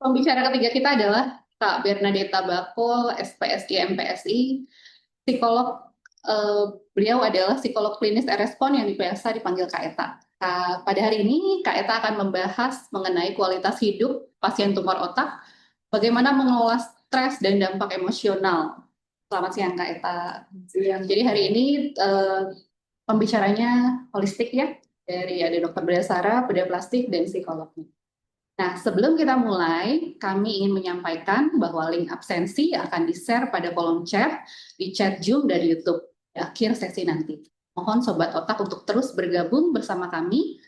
Pembicara ketiga kita adalah Kak Bernadetta Bako, SPSI MPSI, psikolog. Beliau adalah psikolog klinis Erespon yang biasa dipanggil Kak Eta. Pada hari ini Kak Eta akan membahas mengenai kualitas hidup pasien tumor otak, bagaimana mengelola stres dan dampak emosional. Selamat siang Kak Eta. Siang. Jadi hari ini pembicaranya holistik ya, dari ada Dokter Bedah Sara, bedah plastik, dan psikolognya. Nah, sebelum kita mulai, kami ingin menyampaikan bahwa link absensi akan di-share pada kolom chat, di chat Zoom dan YouTube di akhir sesi nanti. Mohon Sobat Otak untuk terus bergabung bersama kami.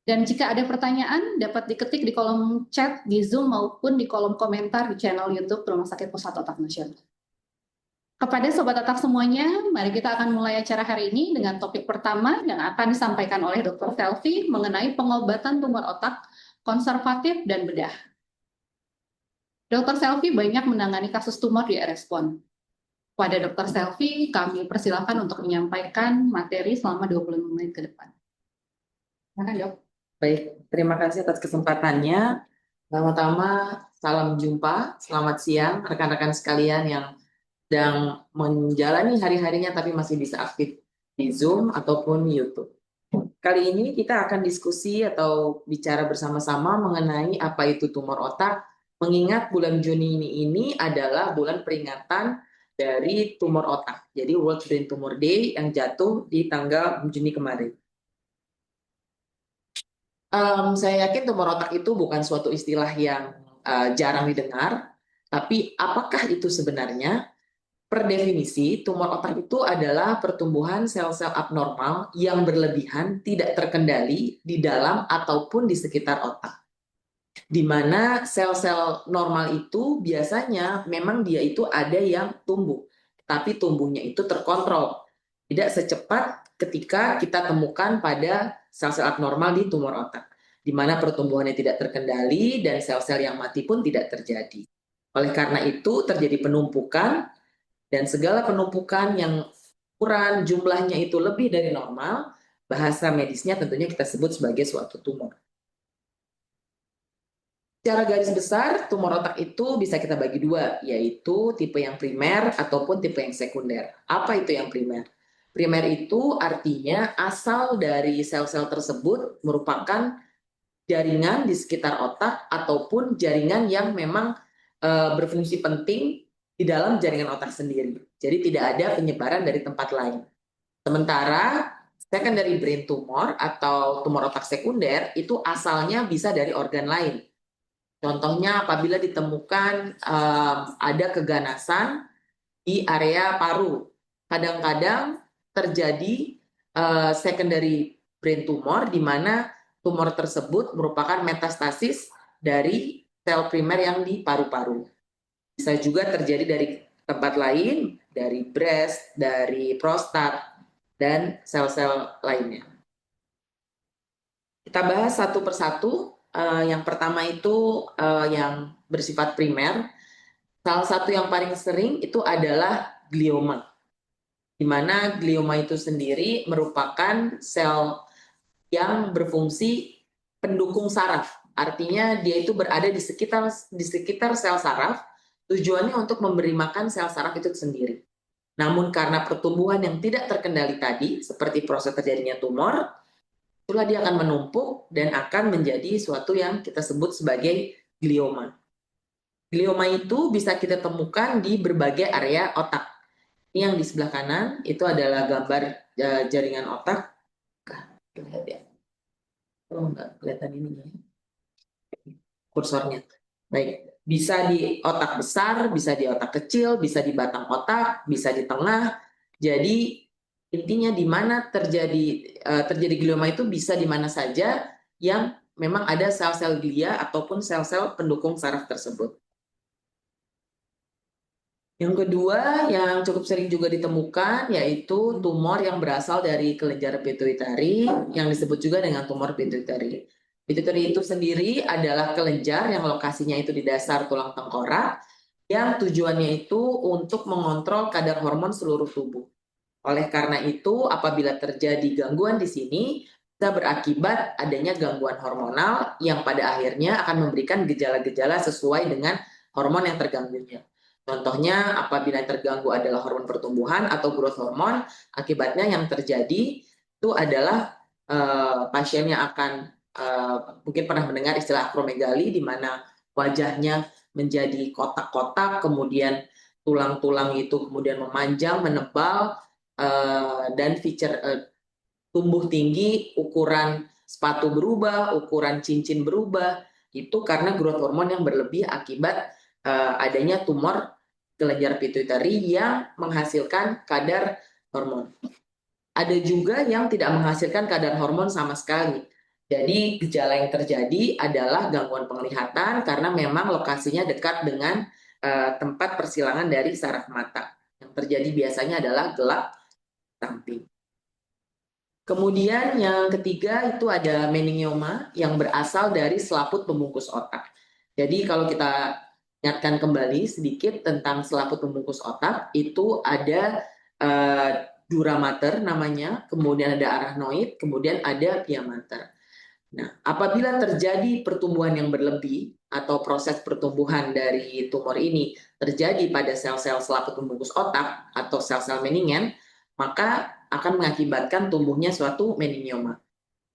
Dan jika ada pertanyaan, dapat diketik di kolom chat di Zoom maupun di kolom komentar di channel YouTube Rumah Sakit Pusat Otak Nasional. Kepada Sobat Otak semuanya, mari kita akan mulai acara hari ini dengan topik pertama yang akan disampaikan oleh Dr. Selvi mengenai pengobatan tumor otak konservatif dan bedah. Dr. Selvi banyak menangani kasus tumor di Erespon. Pada Dr. Selvi, kami persilakan untuk menyampaikan materi selama 25 menit ke depan. Silakan, Dok. Baik, terima kasih atas kesempatannya. Pertama-tama, salam jumpa, selamat siang rekan-rekan sekalian yang sedang menjalani hari-harinya tapi masih bisa aktif di Zoom ataupun YouTube. Kali ini kita akan diskusi atau bicara bersama-sama mengenai apa itu tumor otak, mengingat bulan Juni ini adalah bulan peringatan dari tumor otak. Jadi World Brain Tumor Day yang jatuh di tanggal Juni kemarin. Saya yakin tumor otak itu bukan suatu istilah yang jarang didengar, tapi apakah itu sebenarnya? Per definisi, tumor otak itu adalah pertumbuhan sel-sel abnormal yang berlebihan, tidak terkendali di dalam ataupun di sekitar otak. Di mana sel-sel normal itu biasanya memang dia itu ada yang tumbuh, tapi tumbuhnya itu terkontrol. Tidak secepat ketika kita temukan pada sel-sel abnormal di tumor otak, di mana pertumbuhannya tidak terkendali dan sel-sel yang mati pun tidak terjadi. Oleh karena itu terjadi penumpukan, dan segala penumpukan yang ukuran jumlahnya itu lebih dari normal, bahasa medisnya tentunya kita sebut sebagai suatu tumor. Secara garis besar, tumor otak itu bisa kita bagi dua, yaitu tipe yang primer ataupun tipe yang sekunder. Apa itu yang primer? Primer itu artinya asal dari sel-sel tersebut merupakan jaringan di sekitar otak ataupun jaringan yang memang berfungsi penting di dalam jaringan otak sendiri. Jadi tidak ada penyebaran dari tempat lain. Sementara secondary brain tumor atau tumor otak sekunder itu asalnya bisa dari organ lain. Contohnya apabila ditemukan ada keganasan di area paru. Kadang-kadang terjadi secondary brain tumor di mana tumor tersebut merupakan metastasis dari sel primer yang di paru-paru. Bisa juga terjadi dari tempat lain, dari breast, dari prostat, dan sel-sel lainnya. Kita bahas satu persatu. Yang pertama itu yang bersifat primer. Salah satu yang paling sering itu adalah glioma, di mana glioma itu sendiri merupakan sel yang berfungsi pendukung saraf. Artinya dia itu berada di sekitar sel saraf, tujuannya untuk memberi makan sel saraf itu sendiri. Namun karena pertumbuhan yang tidak terkendali tadi, seperti proses terjadinya tumor, itulah dia akan menumpuk dan akan menjadi suatu yang kita sebut sebagai glioma. Glioma itu bisa kita temukan di berbagai area otak. Ini yang di sebelah kanan itu adalah gambar jaringan otak. Lihat ya. Oh, enggak kelihatan ininya. Kursornya. Baik, bisa di otak besar, bisa di otak kecil, bisa di batang otak, bisa di tengah. Jadi intinya di mana terjadi glioma itu bisa di mana saja yang memang ada sel-sel glia ataupun sel-sel pendukung saraf tersebut. Yang kedua yang cukup sering juga ditemukan yaitu tumor yang berasal dari kelenjar pituitari yang disebut juga dengan tumor pituitari. Pituitari itu sendiri adalah kelenjar yang lokasinya itu di dasar tulang tengkorak yang tujuannya itu untuk mengontrol kadar hormon seluruh tubuh. Oleh karena itu apabila terjadi gangguan di sini, bisa berakibat adanya gangguan hormonal yang pada akhirnya akan memberikan gejala-gejala sesuai dengan hormon yang terganggunya. Contohnya, apabila yang terganggu adalah hormon pertumbuhan atau growth hormone, akibatnya yang terjadi itu adalah pasiennya akan mungkin pernah mendengar istilah akromegali, di mana wajahnya menjadi kotak-kotak, kemudian tulang-tulang itu kemudian memanjang, menebal, dan feature tumbuh tinggi, ukuran sepatu berubah, ukuran cincin berubah, itu karena growth hormone yang berlebih akibat adanya tumor kelenjar pituitari yang menghasilkan kadar hormon. Ada juga yang tidak menghasilkan kadar hormon sama sekali. Jadi gejala yang terjadi adalah gangguan penglihatan karena memang lokasinya dekat dengan tempat persilangan dari saraf mata. Yang terjadi biasanya adalah gelap samping. Kemudian yang ketiga itu ada meningioma yang berasal dari selaput pembungkus otak. Jadi kalau kita ingatkan kembali sedikit tentang selaput pembungkus otak, itu ada dura mater namanya, kemudian ada arachnoid, kemudian ada pia mater. Nah, apabila terjadi pertumbuhan yang berlebih atau proses pertumbuhan dari tumor ini terjadi pada sel-sel selaput pembungkus otak atau sel-sel meningen, maka akan mengakibatkan tumbuhnya suatu meningioma.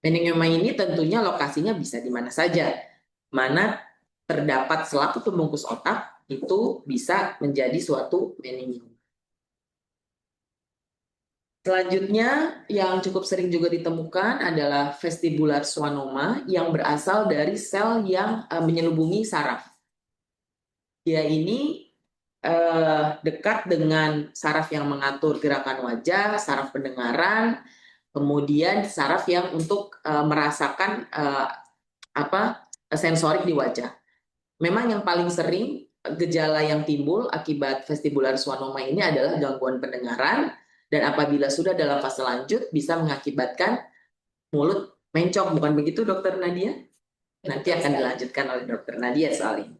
Meningioma ini tentunya lokasinya bisa di mana saja. Mana terdapat selaput pembungkus otak itu bisa menjadi suatu meningioma. Selanjutnya yang cukup sering juga ditemukan adalah vestibular schwannoma yang berasal dari sel yang menyelubungi saraf. Dia ini dekat dengan saraf yang mengatur gerakan wajah, saraf pendengaran, kemudian saraf yang untuk merasakan sensorik di wajah. Memang yang paling sering gejala yang timbul akibat vestibular schwannoma ini adalah gangguan pendengaran, dan apabila sudah dalam fase lanjut bisa mengakibatkan mulut mencong, bukan begitu Dokter Nadia? Nanti akan dilanjutkan oleh Dokter Nadia soal ini.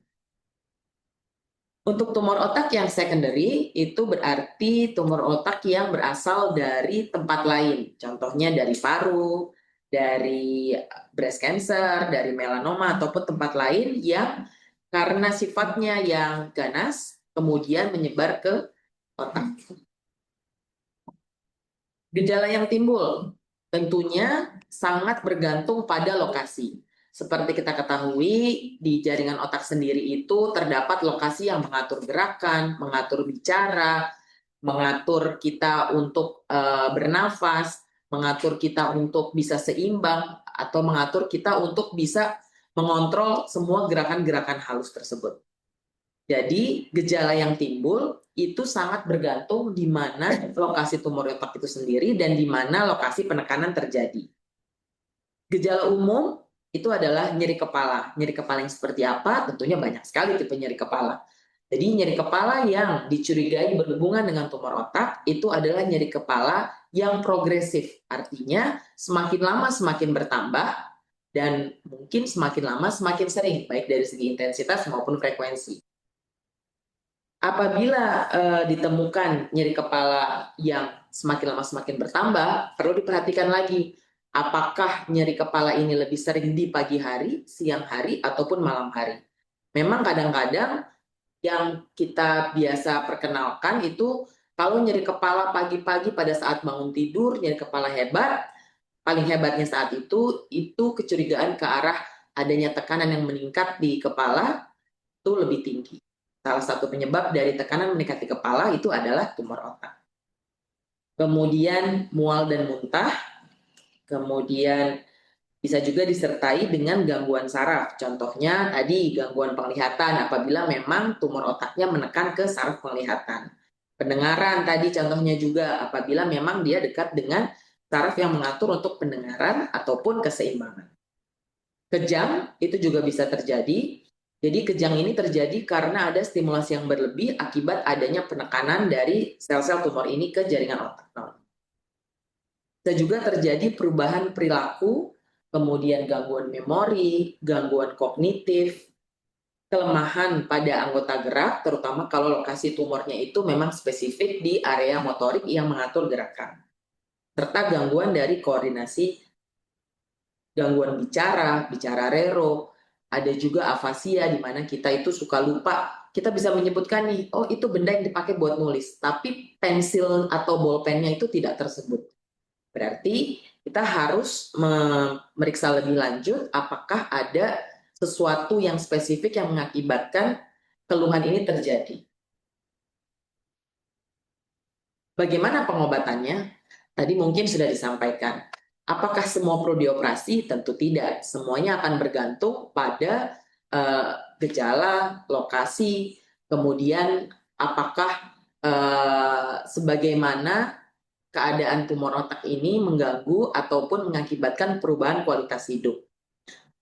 Untuk tumor otak yang secondary itu berarti tumor otak yang berasal dari tempat lain, contohnya dari paru, dari breast cancer, dari melanoma ataupun tempat lain yang karena sifatnya yang ganas kemudian menyebar ke otak. Gejala yang timbul tentunya sangat bergantung pada lokasi. Seperti kita ketahui, di jaringan otak sendiri itu terdapat lokasi yang mengatur gerakan, mengatur bicara, mengatur kita untuk bernafas, mengatur kita untuk bisa seimbang, atau mengatur kita untuk bisa mengontrol semua gerakan-gerakan halus tersebut. Jadi gejala yang timbul itu sangat bergantung di mana lokasi tumor otak itu sendiri dan di mana lokasi penekanan terjadi. Gejala umum itu adalah nyeri kepala. Nyeri kepala yang seperti apa? Tentunya banyak sekali tipe nyeri kepala. Jadi nyeri kepala yang dicurigai berhubungan dengan tumor otak itu adalah nyeri kepala yang progresif. Artinya semakin lama semakin bertambah dan mungkin semakin lama semakin sering, baik dari segi intensitas maupun frekuensi. Apabila ditemukan nyeri kepala yang semakin lama semakin bertambah, perlu diperhatikan lagi apakah nyeri kepala ini lebih sering di pagi hari, siang hari, ataupun malam hari. Memang kadang-kadang yang kita biasa perkenalkan itu kalau nyeri kepala pagi-pagi pada saat bangun tidur, nyeri kepala hebat, paling hebatnya saat itu kecurigaan ke arah adanya tekanan yang meningkat di kepala itu lebih tinggi. Salah satu penyebab dari tekanan meningkat di kepala itu adalah tumor otak. Kemudian mual dan muntah, kemudian bisa juga disertai dengan gangguan saraf. Contohnya tadi gangguan penglihatan apabila memang tumor otaknya menekan ke saraf penglihatan. Pendengaran tadi contohnya juga apabila memang dia dekat dengan saraf yang mengatur untuk pendengaran ataupun keseimbangan. Kejang itu juga bisa terjadi. Jadi kejang ini terjadi karena ada stimulasi yang berlebih akibat adanya penekanan dari sel-sel tumor ini ke jaringan otak. Bisa juga terjadi perubahan perilaku, kemudian gangguan memori, gangguan kognitif, kelemahan pada anggota gerak, terutama kalau lokasi tumornya itu memang spesifik di area motorik yang mengatur gerakan, serta gangguan dari koordinasi gangguan bicara, bicara rero, ada juga afasia di mana kita itu suka lupa. Kita bisa menyebutkan nih, oh itu benda yang dipakai buat nulis, tapi pensil atau bolpennya itu tidak tersebut. Berarti kita harus memeriksa lebih lanjut apakah ada sesuatu yang spesifik yang mengakibatkan keluhan ini terjadi. Bagaimana pengobatannya? Tadi mungkin sudah disampaikan. Apakah semua perlu dioperasi? Tentu tidak. Semuanya akan bergantung pada gejala, lokasi, kemudian apakah sebagaimana keadaan tumor otak ini mengganggu ataupun mengakibatkan perubahan kualitas hidup.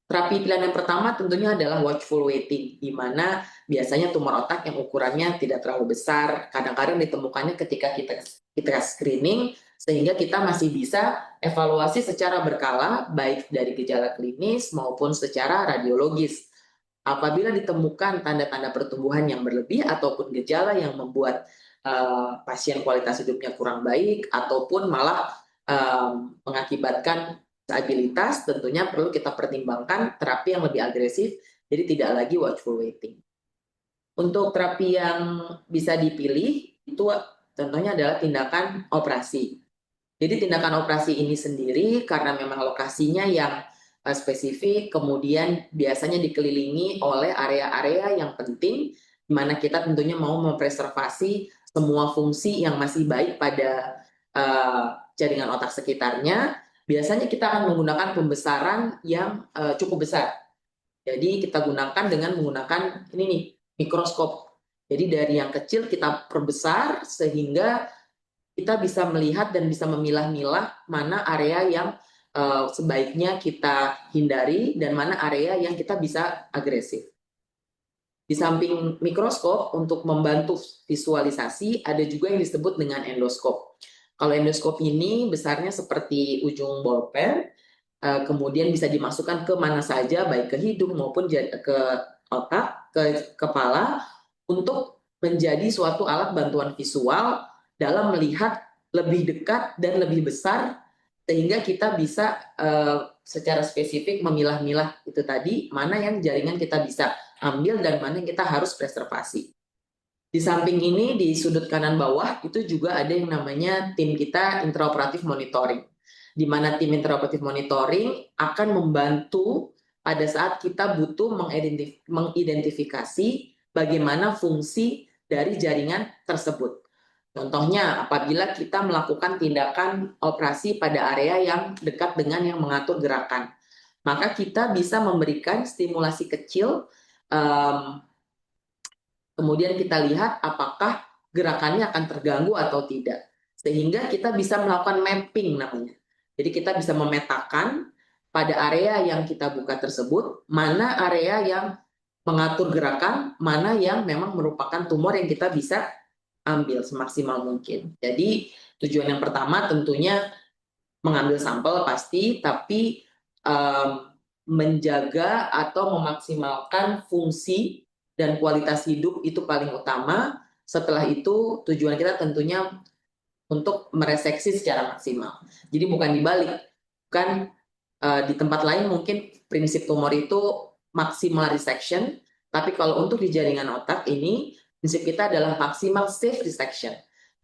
Terapi pilihan yang pertama tentunya adalah watchful waiting, di mana biasanya tumor otak yang ukurannya tidak terlalu besar, kadang-kadang ditemukannya ketika kita screening, sehingga kita masih bisa evaluasi secara berkala, baik dari gejala klinis maupun secara radiologis. Apabila ditemukan tanda-tanda pertumbuhan yang berlebih ataupun gejala yang membuat pasien kualitas hidupnya kurang baik, ataupun malah mengakibatkan disabilitas, tentunya perlu kita pertimbangkan terapi yang lebih agresif, jadi tidak lagi watchful waiting. Untuk terapi yang bisa dipilih, itu contohnya adalah tindakan operasi. Jadi tindakan operasi ini sendiri karena memang lokasinya yang spesifik, kemudian biasanya dikelilingi oleh area-area yang penting, di mana kita tentunya mau mempreservasi semua fungsi yang masih baik pada jaringan otak sekitarnya. Biasanya kita akan menggunakan pembesaran yang cukup besar. Jadi kita gunakan dengan menggunakan ini nih, mikroskop. Jadi dari yang kecil kita perbesar sehingga kita bisa melihat dan bisa memilah-milah mana area yang sebaiknya kita hindari dan mana area yang kita bisa agresif. Di samping mikroskop untuk membantu visualisasi ada juga yang disebut dengan endoskop. Kalau endoskop ini besarnya seperti ujung bolpen, kemudian bisa dimasukkan ke mana saja, baik ke hidung maupun ke otak, ke kepala, untuk menjadi suatu alat bantuan visual dalam melihat lebih dekat dan lebih besar, sehingga kita bisa secara spesifik memilah-milah itu tadi, mana yang jaringan kita bisa ambil dan mana yang kita harus preservasi. Di samping ini, di sudut kanan bawah, itu juga ada yang namanya tim kita intraoperatif monitoring. Di mana tim intraoperatif monitoring akan membantu pada saat kita butuh mengidentifikasi bagaimana fungsi dari jaringan tersebut. Contohnya, apabila kita melakukan tindakan operasi pada area yang dekat dengan yang mengatur gerakan, maka kita bisa memberikan stimulasi kecil, kemudian kita lihat apakah gerakannya akan terganggu atau tidak. Sehingga kita bisa melakukan mapping namanya. Jadi kita bisa memetakan pada area yang kita buka tersebut, mana area yang mengatur gerakan, mana yang memang merupakan tumor yang kita bisa ambil semaksimal mungkin. Jadi tujuan yang pertama tentunya mengambil sampel pasti, tapi menjaga atau memaksimalkan fungsi dan kualitas hidup itu paling utama. Setelah itu tujuan kita tentunya untuk mereseksi secara maksimal. Jadi bukan dibalik, bukan di tempat lain mungkin prinsip tumor itu maksimal resection, tapi kalau untuk di jaringan otak ini prinsip kita adalah maksimal safe resection,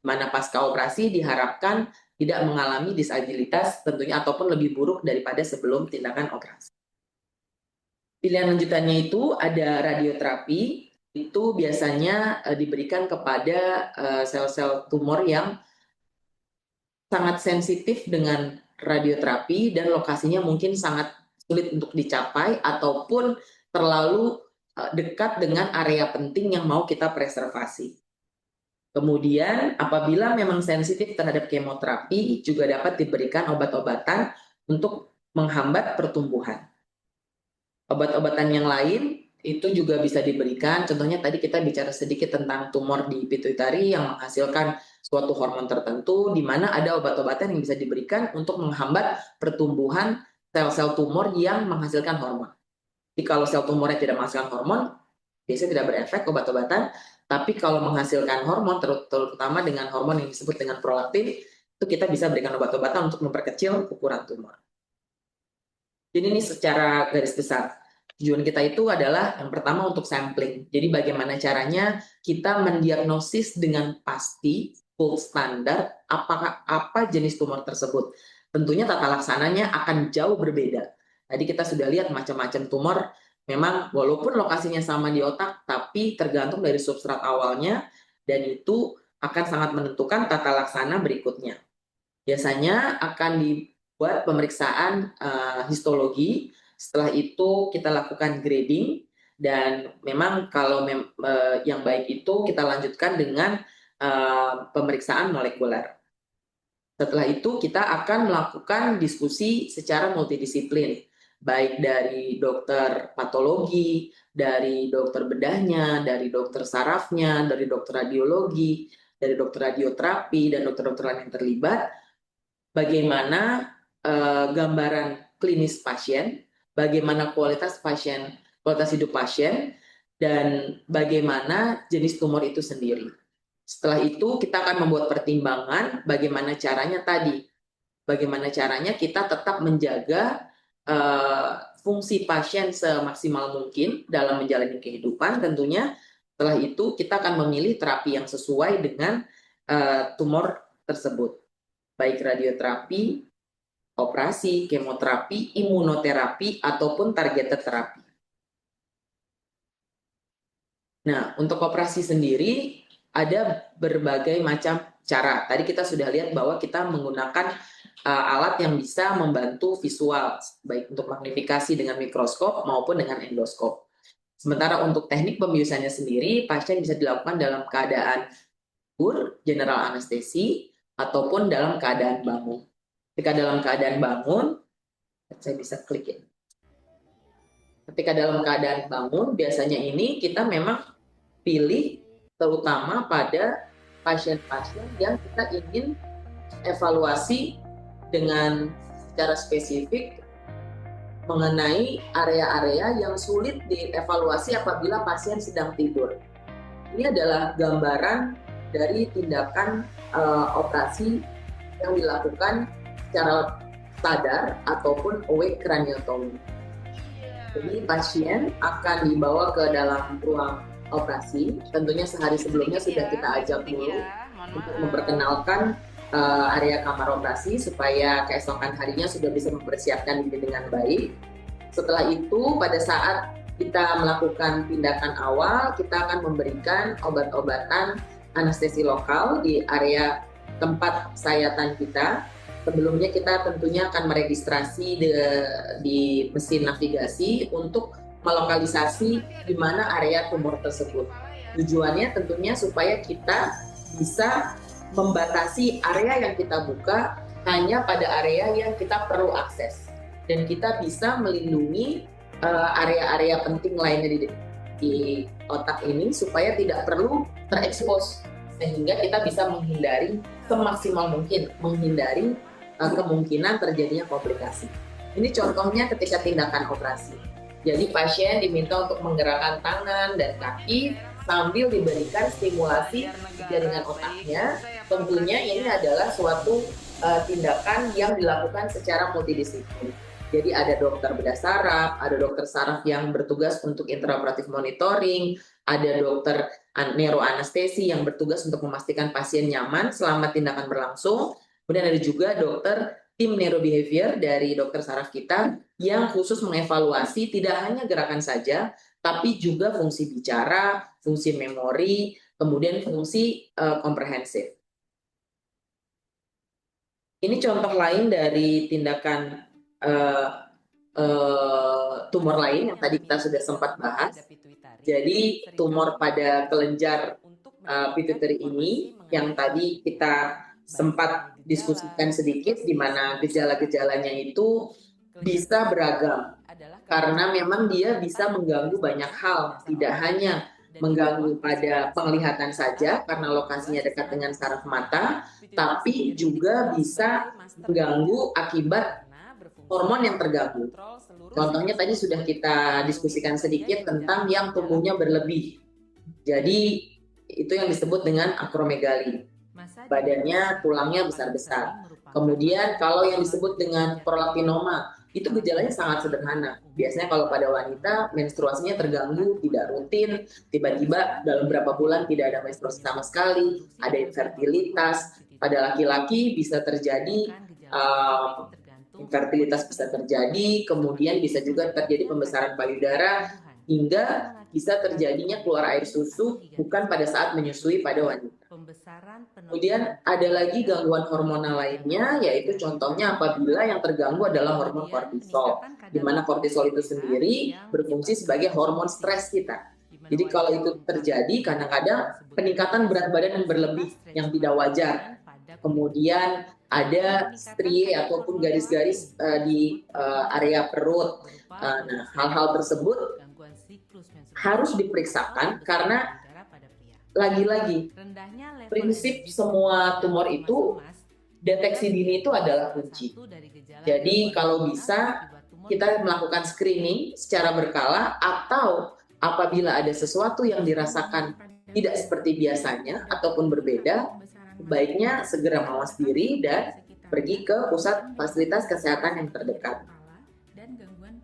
mana pasca operasi diharapkan tidak mengalami disabilitas tentunya ataupun lebih buruk daripada sebelum tindakan operasi. Pilihan lanjutannya itu ada radioterapi, itu biasanya diberikan kepada sel-sel tumor yang sangat sensitif dengan radioterapi dan lokasinya mungkin sangat sulit untuk dicapai ataupun terlalu dekat dengan area penting yang mau kita preservasi. Kemudian apabila memang sensitif terhadap kemoterapi juga dapat diberikan obat-obatan untuk menghambat pertumbuhan. Obat-obatan yang lain itu juga bisa diberikan, contohnya tadi kita bicara sedikit tentang tumor di pituitari yang menghasilkan suatu hormon tertentu, di mana ada obat-obatan yang bisa diberikan untuk menghambat pertumbuhan sel-sel tumor yang menghasilkan hormon. Jadi kalau sel tumornya tidak menghasilkan hormon, biasanya tidak berefek obat-obatan, tapi kalau menghasilkan hormon, terutama dengan hormon yang disebut dengan prolaktin, itu kita bisa berikan obat-obatan untuk memperkecil ukuran tumor. Jadi ini secara garis besar. Tujuan kita itu adalah yang pertama untuk sampling. Jadi bagaimana caranya kita mendiagnosis dengan pasti, full standar, apakah apa jenis tumor tersebut. Tentunya tata laksananya akan jauh berbeda. Tadi kita sudah lihat macam-macam tumor, memang walaupun lokasinya sama di otak, tapi tergantung dari substrat awalnya, dan itu akan sangat menentukan tata laksana berikutnya. Biasanya akan dibuat pemeriksaan histologi, setelah itu kita lakukan grading, dan memang kalau yang baik itu kita lanjutkan dengan pemeriksaan molekuler. Setelah itu kita akan melakukan diskusi secara multidisiplin, baik dari dokter patologi, dari dokter bedahnya, dari dokter sarafnya, dari dokter radiologi, dari dokter radioterapi, dan dokter-dokter lain yang terlibat, bagaimana gambaran klinis pasien, bagaimana kualitas pasien, kualitas hidup pasien, dan bagaimana jenis tumor itu sendiri. Setelah itu kita akan membuat pertimbangan bagaimana caranya tadi, bagaimana caranya kita tetap menjaga fungsi pasien semaksimal mungkin dalam menjalani kehidupan. Tentunya setelah itu kita akan memilih terapi yang sesuai dengan tumor tersebut, baik radioterapi, operasi, kemoterapi, imunoterapi, ataupun targeted terapi. Nah, untuk operasi sendiri ada berbagai macam cara. Tadi kita sudah lihat bahwa kita menggunakan alat yang bisa membantu visual, baik untuk magnifikasi dengan mikroskop maupun dengan endoskop. Sementara untuk teknik pembiusannya sendiri, pasien bisa dilakukan dalam keadaan general anestesi ataupun dalam keadaan bangun. Ketika dalam keadaan bangun, saya bisa klik ya. Ketika dalam keadaan bangun, biasanya ini kita memang pilih terutama pada pasien-pasien yang kita ingin evaluasi dengan secara spesifik mengenai area-area yang sulit dievaluasi apabila pasien sedang tidur. Ini adalah gambaran dari tindakan operasi yang dilakukan secara sadar ataupun awake craniotomy. Jadi pasien akan dibawa ke dalam ruang operasi. Tentunya sehari sebelumnya sudah kita ajak dulu untuk memperkenalkan area kamar operasi supaya keesokan harinya sudah bisa mempersiapkan diri dengan baik. Setelah itu pada saat kita melakukan tindakan awal, kita akan memberikan obat-obatan anestesi lokal di area tempat sayatan kita. Sebelumnya kita tentunya akan meregistrasi di mesin navigasi untuk melokalisasi di mana area tumor tersebut. Tujuannya tentunya supaya kita bisa membatasi area yang kita buka hanya pada area yang kita perlu akses. Dan kita bisa melindungi area-area penting lainnya di otak ini supaya tidak perlu terekspos. Sehingga kita bisa menghindari semaksimal mungkin, menghindari kemungkinan terjadinya komplikasi. Ini contohnya ketika tindakan operasi. Jadi pasien diminta untuk menggerakkan tangan dan kaki sambil diberikan stimulasi jaringan otaknya. Tentunya ini adalah suatu tindakan yang dilakukan secara multidisiplin. Jadi ada dokter bedah saraf, ada dokter saraf yang bertugas untuk intraoperatif monitoring, ada dokter neuroanestesi yang bertugas untuk memastikan pasien nyaman selama tindakan berlangsung. Kemudian ada juga dokter tim neurobehavior dari dokter saraf kita yang khusus mengevaluasi tidak hanya gerakan saja, tapi juga fungsi bicara, fungsi memori, kemudian fungsi komprehensif. Ini contoh lain dari tindakan tumor lain yang tadi kita sudah sempat bahas. Jadi tumor pada kelenjar pituitary ini yang tadi kita sempat diskusikan sedikit, di mana gejala-gejalanya itu bisa beragam karena memang dia bisa mengganggu banyak hal, tidak hanya mengganggu pada penglihatan saja karena lokasinya dekat dengan saraf mata, tapi juga bisa mengganggu akibat hormon yang terganggu. Contohnya tadi sudah kita diskusikan sedikit tentang yang tumbuhnya berlebih. Jadi itu yang disebut dengan akromegali. Badannya, tulangnya besar-besar. Kemudian kalau yang disebut dengan prolapinoma, itu gejalanya sangat sederhana. Biasanya kalau pada wanita menstruasinya terganggu, tidak rutin, tiba-tiba dalam beberapa bulan tidak ada menstruasi sama sekali, ada infertilitas. Pada laki-laki bisa terjadi infertilitas bisa terjadi, kemudian bisa juga terjadi pembesaran payudara, hingga bisa terjadinya keluar air susu bukan pada saat menyusui pada wanita. Kemudian ada lagi gangguan hormonal lainnya, yaitu contohnya apabila yang terganggu adalah hormon kortisol, di mana kortisol itu sendiri berfungsi sebagai hormon stres kita. Jadi kalau itu terjadi, kadang-kadang peningkatan berat badan yang berlebih, yang tidak wajar. Kemudian ada strie ataupun garis-garis di area perut. Nah, hal-hal tersebut harus diperiksakan karena lagi-lagi prinsip semua tumor itu deteksi dini itu adalah kunci. Jadi kalau bisa kita melakukan screening secara berkala, atau apabila ada sesuatu yang dirasakan tidak seperti biasanya ataupun berbeda, baiknya segera mawas diri dan pergi ke pusat fasilitas kesehatan yang terdekat.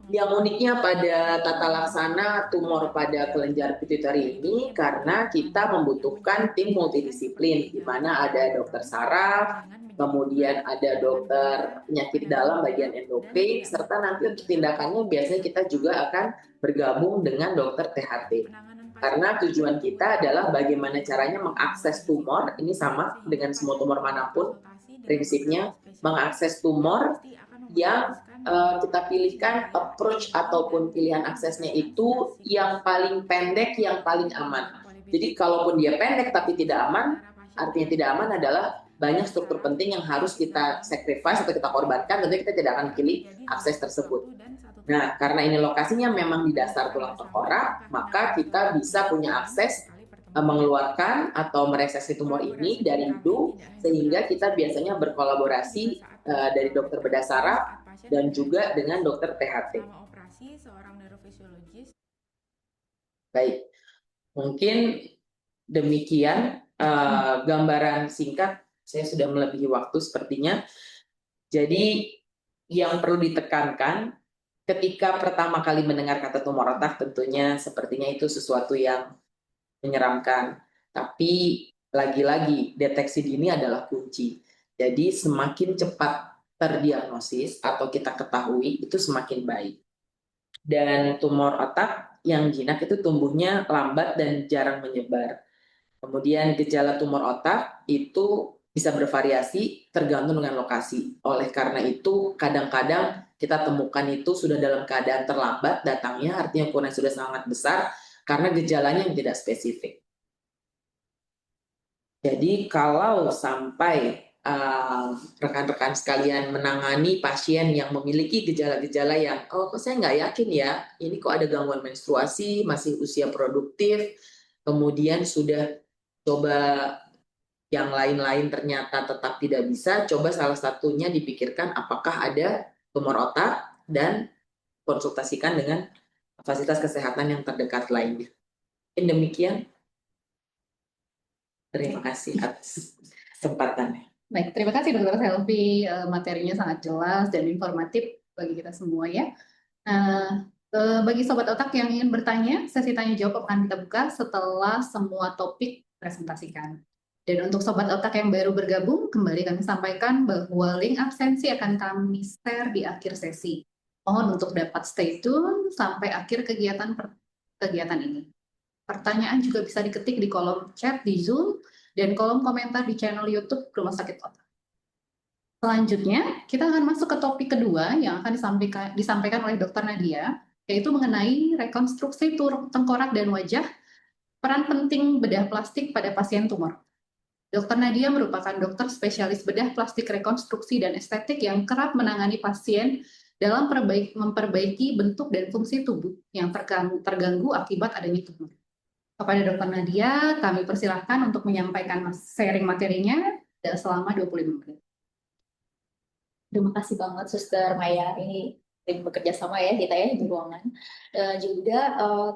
Yang uniknya pada tata laksana tumor pada kelenjar pituitari ini karena kita membutuhkan tim multidisiplin, di mana ada dokter saraf, kemudian ada dokter penyakit dalam bagian endokrin, serta nanti untuk tindakannya biasanya kita juga akan bergabung dengan dokter THT. Karena tujuan kita adalah bagaimana caranya mengakses tumor, ini sama dengan semua tumor manapun, prinsipnya mengakses tumor yang kita pilihkan approach ataupun pilihan aksesnya itu yang paling pendek, yang paling aman. Jadi kalaupun dia pendek tapi tidak aman, artinya tidak aman adalah banyak struktur penting yang harus kita sacrifice atau kita korbankan, tentunya kita tidak akan pilih akses tersebut. Nah, karena ini lokasinya memang di dasar tulang tengkorak, maka kita bisa punya akses mengeluarkan atau mereseksi tumor ini dari hidung, sehingga kita biasanya berkolaborasi dari dokter bedah saraf dan juga dengan dokter THT. Baik, mungkin demikian gambaran singkat. Saya sudah melebihi waktu sepertinya. Jadi yang perlu ditekankan ketika pertama kali mendengar kata tumor otak, tentunya sepertinya itu sesuatu yang menyeramkan. Tapi lagi-lagi deteksi dini adalah kunci. Jadi semakin cepat terdiagnosis atau kita ketahui itu semakin baik. Dan tumor otak yang jinak itu tumbuhnya lambat dan jarang menyebar. Kemudian gejala tumor otak itu bisa bervariasi tergantung dengan lokasi. Oleh karena itu, kadang-kadang kita temukan itu sudah dalam keadaan terlambat datangnya, artinya ukurannya sudah sangat besar, karena gejalanya yang tidak spesifik. Jadi kalau sampai rekan-rekan sekalian menangani pasien yang memiliki gejala-gejala yang, oh kok saya nggak yakin ya, ini kok ada gangguan menstruasi, masih usia produktif, kemudian sudah coba yang lain-lain ternyata tetap tidak bisa, coba salah satunya dipikirkan apakah ada tumor otak dan konsultasikan dengan fasilitas kesehatan yang terdekat lainnya. Demikian, terima kasih atas kesempatannya. Baik, terima kasih Dr. Selvi. Materinya sangat jelas dan informatif bagi kita semua ya. Bagi Sobat Otak yang ingin bertanya, sesi tanya jawab akan kita buka setelah semua topik presentasikan. Dan untuk Sobat Otak yang baru bergabung, kembali kami sampaikan bahwa link absensi akan kami share di akhir sesi. Mohon untuk dapat stay tune sampai akhir kegiatan ini. Pertanyaan juga bisa diketik di kolom chat di Zoom dan kolom komentar di channel YouTube Rumah Sakit Otak. Selanjutnya, kita akan masuk ke topik kedua yang akan disampaikan oleh Dr. Nadia, yaitu mengenai rekonstruksi tengkorak dan wajah, peran penting bedah plastik pada pasien tumor. Dr. Nadia merupakan dokter spesialis bedah plastik rekonstruksi dan estetik yang kerap menangani pasien dalam memperbaiki bentuk dan fungsi tubuh yang terganggu akibat adanya tumor. Kepada Dr. Nadia, kami persilahkan untuk menyampaikan sharing materinya selama 25 menit. Terima kasih banget Suster Maya, ini bekerja sama ya kita ya di ruangan. Juga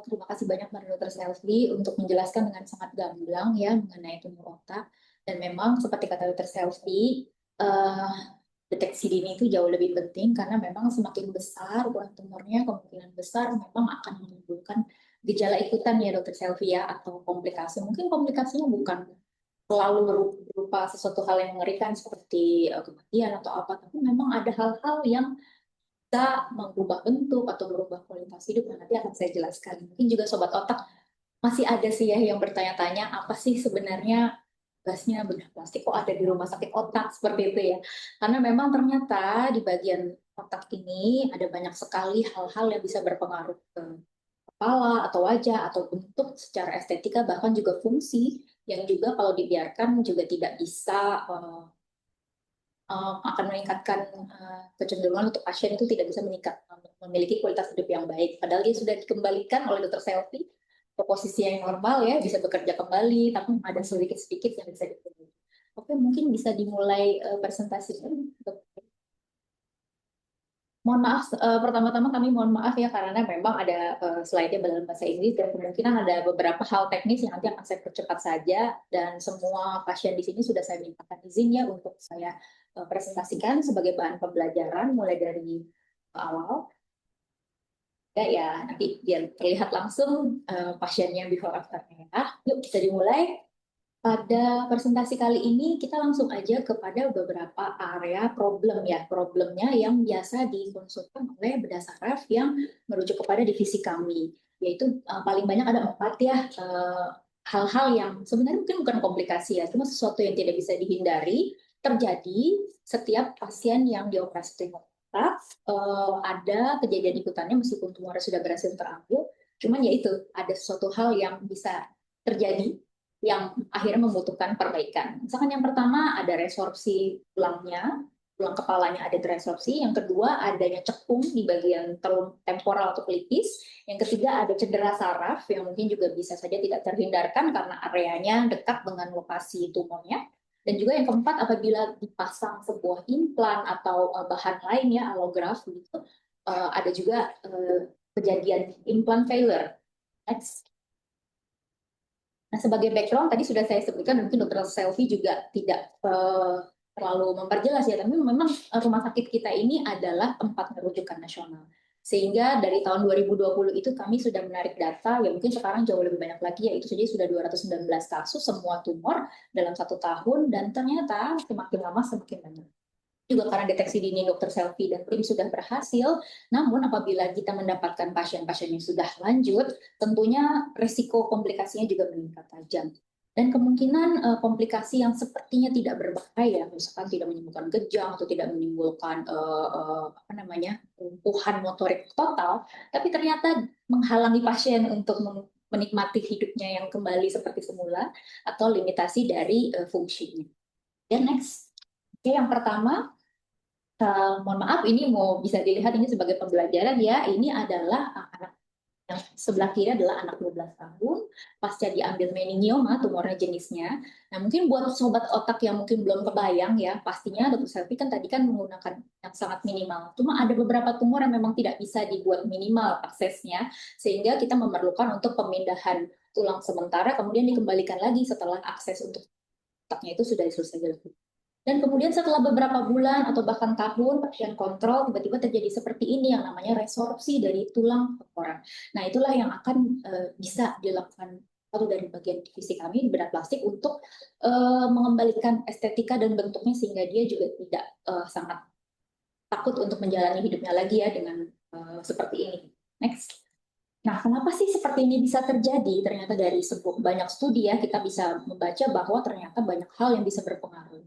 terima kasih banyak Mbak Dr. Selvi untuk menjelaskan dengan sangat gamblang ya mengenai tumor otak. Dan memang seperti kata Dr. Selvi, deteksi dini itu jauh lebih penting karena memang semakin besar ukuran tumornya, kemungkinan besar memang akan menimbulkan gejala ikutan ya Dokter Selvi ya, atau komplikasi. Mungkin komplikasinya bukan selalu berupa sesuatu hal yang mengerikan seperti kematian atau apa, tapi memang ada hal-hal yang bisa mengubah bentuk atau merubah kualitas hidup yang nanti akan saya jelaskan. Mungkin juga Sobat Otak masih ada sih ya yang bertanya-tanya apa sih sebenarnya gasnya bedah plastik kok ada di rumah sakit otak seperti itu ya. Karena memang ternyata di bagian otak ini ada banyak sekali hal-hal yang bisa berpengaruh ke kepala atau wajah atau bentuk secara estetika bahkan juga fungsi yang juga kalau dibiarkan juga tidak bisa akan meningkatkan kecenderungan untuk pasien itu tidak bisa memiliki kualitas hidup yang baik. Padahal dia sudah dikembalikan oleh Dokter Selvi ke posisi yang normal ya, bisa bekerja kembali, tapi ada sedikit-sedikit yang bisa diperbaiki. Oke, mungkin bisa dimulai presentasinya. Mohon maaf, pertama-tama kami mohon maaf ya karena memang ada slide-nya dalam bahasa Inggris dan kemungkinan ada beberapa hal teknis yang nanti akan saya percepat saja dan semua pasien di sini sudah saya mintakan izin ya untuk saya presentasikan sebagai bahan pembelajaran mulai dari awal. Ya, nanti biar terlihat langsung pasiennya before after-nya ya. Yuk kita dimulai. Pada presentasi kali ini kita langsung aja kepada beberapa area problem ya, problemnya yang biasa dikonsultkan oleh bedah saraf yang merujuk kepada divisi kami, yaitu paling banyak ada 4 ya hal-hal yang sebenarnya mungkin bukan komplikasi ya, cuma sesuatu yang tidak bisa dihindari terjadi setiap pasien yang dioperasi otak ada kejadian ikutannya meskipun tumornya sudah berhasil terambil, cuman ya itu ada sesuatu hal yang bisa terjadi yang akhirnya membutuhkan perbaikan. Misalkan yang pertama ada resorpsi tulangnya, tulang kepalanya ada resorpsi. Yang kedua adanya cekung di bagian temporal atau pelipis. Yang ketiga ada cedera saraf yang mungkin juga bisa saja tidak terhindarkan karena areanya dekat dengan lokasi tumornya. Dan juga yang keempat apabila dipasang sebuah implan atau bahan lain ya alograf gitu, ada juga kejadian implant failure. Next. Nah, sebagai background tadi sudah saya sebutkan, mungkin Dokter Selvi juga tidak terlalu memperjelas ya, tapi memang rumah sakit kita ini adalah tempat rujukan nasional. Sehingga dari tahun 2020 itu kami sudah menarik data, ya mungkin sekarang jauh lebih banyak lagi, yaitu saja sudah 219 kasus semua tumor dalam 1 tahun, dan ternyata semakin lama semakin banyak. Juga karena deteksi dini Dokter Selvi dan tim sudah berhasil, namun apabila kita mendapatkan pasien-pasien yang sudah lanjut, tentunya risiko komplikasinya juga meningkat tajam. Dan kemungkinan komplikasi yang sepertinya tidak berbahaya, misalkan tidak menimbulkan kejang atau tidak menimbulkan lumpuhan motorik total, tapi ternyata menghalangi pasien untuk menikmati hidupnya yang kembali seperti semula atau limitasi dari fungsinya. Dan next, oke, yang pertama. Mohon maaf, ini mau bisa dilihat ini sebagai pembelajaran ya. Ini adalah anak yang sebelah kiri adalah anak 12 tahun, pasca diambil meningioma, tumornya jenisnya. Nah, mungkin buat sobat otak yang mungkin belum kebayang ya, pastinya Dokter Selvi kan tadi kan menggunakan yang sangat minimal. Cuma ada beberapa tumor yang memang tidak bisa dibuat minimal aksesnya, sehingga kita memerlukan untuk pemindahan tulang sementara, kemudian dikembalikan lagi setelah akses untuk otaknya itu sudah selesai dilakukan. Dan kemudian setelah beberapa bulan atau bahkan tahun pasien kontrol tiba-tiba terjadi seperti ini yang namanya resorpsi dari tulang tengkorak. Nah, itulah yang akan bisa dilakukan satu dari bagian divisi kami di bedah plastik untuk mengembalikan estetika dan bentuknya sehingga dia juga tidak sangat takut untuk menjalani hidupnya lagi ya dengan seperti ini. Next. Nah, kenapa sih seperti ini bisa terjadi? Ternyata dari banyak studi ya kita bisa membaca bahwa ternyata banyak hal yang bisa berpengaruh.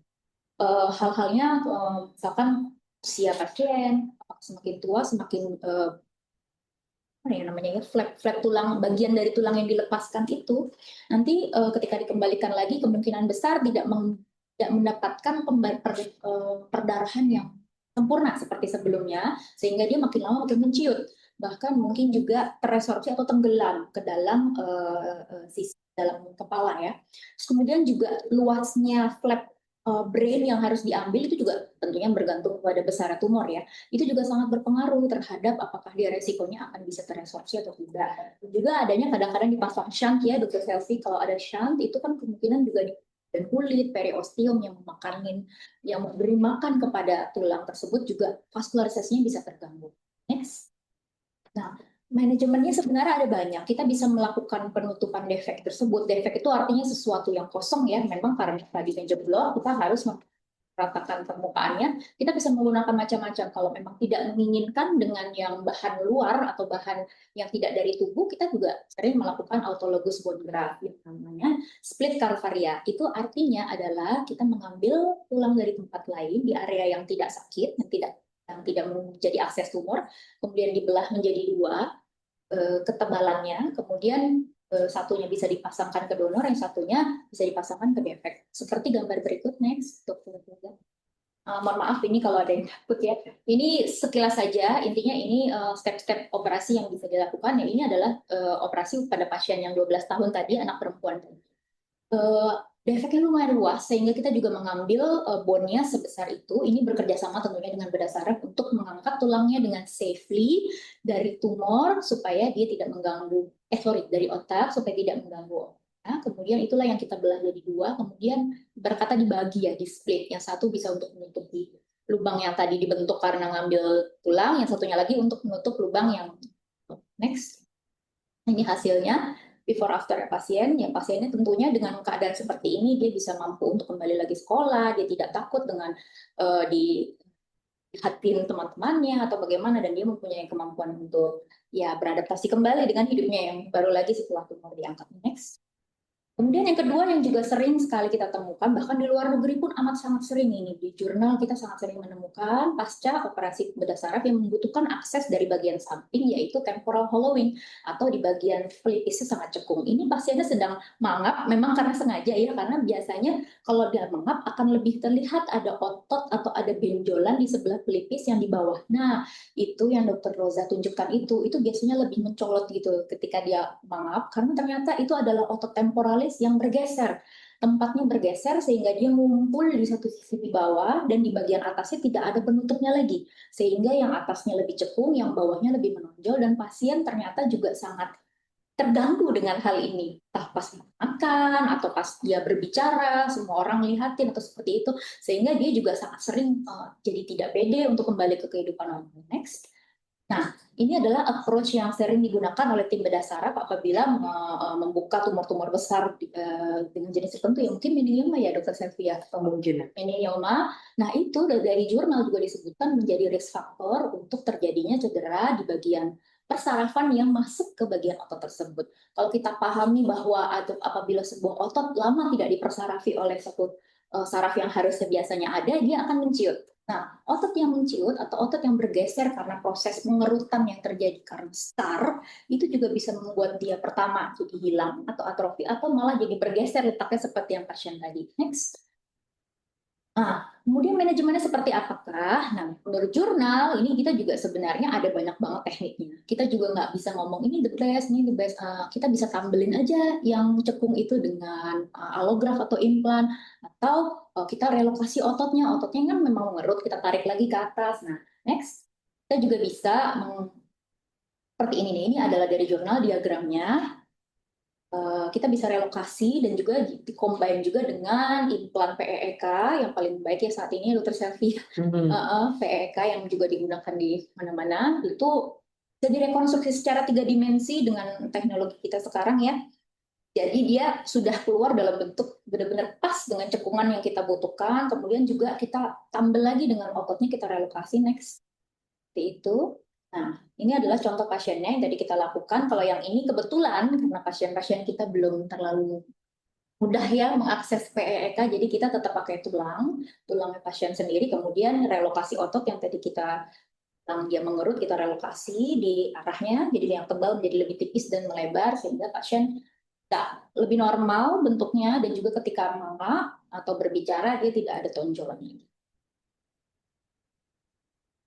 Hal-halnya misalkan usia pasien semakin tua semakin flap tulang, bagian dari tulang yang dilepaskan itu nanti ketika dikembalikan lagi kemungkinan besar tidak mendapatkan perdarahan yang sempurna seperti sebelumnya, sehingga dia makin lama makin menciut, bahkan mungkin juga terresorpsi atau tenggelam ke dalam sisi dalam kepala ya. Terus kemudian juga luasnya flap brain yang harus diambil itu juga tentunya bergantung pada besar tumor ya. Itu juga sangat berpengaruh terhadap apakah dia resikonya akan bisa terresorpsi atau tidak. Juga adanya kadang-kadang dipasang shunt ya Dokter Selvi, kalau ada shunt itu kan kemungkinan juga dan kulit, periosteum yang memberi makan kepada tulang tersebut juga vaskularisasinya bisa terganggu. Next. Nah, manajemennya sebenarnya ada banyak. Kita bisa melakukan penutupan defek tersebut. Defek itu artinya sesuatu yang kosong ya. Memang karena tadi jeblok, kita harus meratakan permukaannya. Kita bisa menggunakan macam-macam. Kalau memang tidak menginginkan dengan yang bahan luar atau bahan yang tidak dari tubuh, kita juga sering melakukan autologous bone graft yang namanya split calvaria. Itu artinya adalah kita mengambil tulang dari tempat lain di area yang tidak sakit, yang tidak menjadi akses tumor, kemudian dibelah menjadi dua ketebalannya, kemudian satunya bisa dipasangkan ke donor, yang satunya bisa dipasangkan ke defek. Seperti gambar berikut, next, dokter. Mohon maaf ini kalau ada yang takut ya. Ini sekilas saja, intinya ini step-step operasi yang bisa dilakukan. Ya, ini adalah operasi pada pasien yang 12 tahun tadi, anak perempuan tadi. Defeknya lumayan luas sehingga kita juga mengambil bone-nya sebesar itu. Ini bekerja sama tentunya dengan bedah saraf untuk mengangkat tulangnya dengan safely dari tumor supaya dia tidak mengganggu dari otak supaya tidak mengganggu otak. Nah, kemudian itulah yang kita belah jadi dua, kemudian berkata dibagi ya, di split. Yang satu bisa untuk menutupi lubang yang tadi dibentuk karena ngambil tulang, yang satunya lagi untuk menutup lubang yang next. Ini hasilnya before after pasien. Ya, pasiennya tentunya dengan keadaan seperti ini dia bisa mampu untuk kembali lagi sekolah, dia tidak takut dengan dilihatin teman-temannya atau bagaimana, dan dia mempunyai kemampuan untuk ya beradaptasi kembali dengan hidupnya yang baru lagi setelah tumor diangkat. Next. Kemudian yang kedua yang juga sering sekali kita temukan, bahkan di luar negeri pun amat sangat sering ini, di jurnal kita sangat sering menemukan pasca operasi bedah saraf yang membutuhkan akses dari bagian samping, yaitu temporal hollowing, atau di bagian pelipisnya sangat cekung. Ini pasiennya sedang mangap, memang karena sengaja ya, karena biasanya kalau dia mangap akan lebih terlihat ada otot atau ada benjolan di sebelah pelipis yang di bawah. Nah, itu yang Dokter Roza tunjukkan itu biasanya lebih mencolot gitu ketika dia mangap, karena ternyata itu adalah otot temporalis yang bergeser, tempatnya bergeser sehingga dia ngumpul di satu sisi di bawah dan di bagian atasnya tidak ada penutupnya lagi, sehingga yang atasnya lebih cekung, yang bawahnya lebih menonjol, dan pasien ternyata juga sangat terganggu dengan hal ini, entah pas makan atau pas dia berbicara, semua orang lihatin atau seperti itu, sehingga dia juga sangat sering jadi tidak pede untuk kembali ke kehidupan normal. Next. Nah, ini adalah approach yang sering digunakan oleh tim bedah saraf apabila membuka tumor-tumor besar dengan jenis tertentu, ya mungkin meningioma ya, Dokter Selvia. Kemungkinan. Meningioma. Nah, itu dari jurnal juga disebutkan menjadi risk factor untuk terjadinya cedera di bagian persarafan yang masuk ke bagian otot tersebut. Kalau kita pahami bahwa apabila sebuah otot lama tidak dipersarafi oleh satu saraf yang harusnya biasanya ada, dia akan menciut. Nah, otot yang menciut atau otot yang bergeser karena proses mengerutan yang terjadi karena scar, itu juga bisa membuat dia pertama jadi hilang atau atrofi, atau malah jadi bergeser letaknya seperti yang pasien tadi. Next. Nah, kemudian manajemennya seperti apakah? Nah, menurut jurnal, ini kita juga sebenarnya ada banyak banget tekniknya. Kita juga nggak bisa ngomong ini the best, ini the best. Kita bisa tampilin aja yang cekung itu dengan allograft atau implan, atau kita relokasi ototnya. Ototnya kan memang mengerut, kita tarik lagi ke atas. Nah, next. Kita juga bisa seperti ini nih. Ini adalah dari jurnal diagramnya. Kita bisa relokasi dan juga dikombin juga dengan implan PEEK yang paling baik ya saat ini, Dokter Selvi. PEEK yang juga digunakan di mana-mana itu bisa direkonstruksi secara 3 dimensi dengan teknologi kita sekarang ya. Jadi dia sudah keluar dalam bentuk benar-benar pas dengan cekungan yang kita butuhkan. Kemudian juga kita tambah lagi dengan ototnya, kita relokasi. Next. Seperti itu. Nah, ini adalah contoh pasiennya yang tadi kita lakukan. Kalau yang ini kebetulan karena pasien-pasien kita belum terlalu mudah ya mengakses PEEK, jadi kita tetap pakai tulangnya pasien sendiri, kemudian relokasi otot yang tadi kita dia mengerut, kita relokasi di arahnya, jadi yang tebal menjadi lebih tipis dan melebar sehingga pasien lebih normal bentuknya, dan juga ketika mangap atau berbicara dia tidak ada tonjolan ini.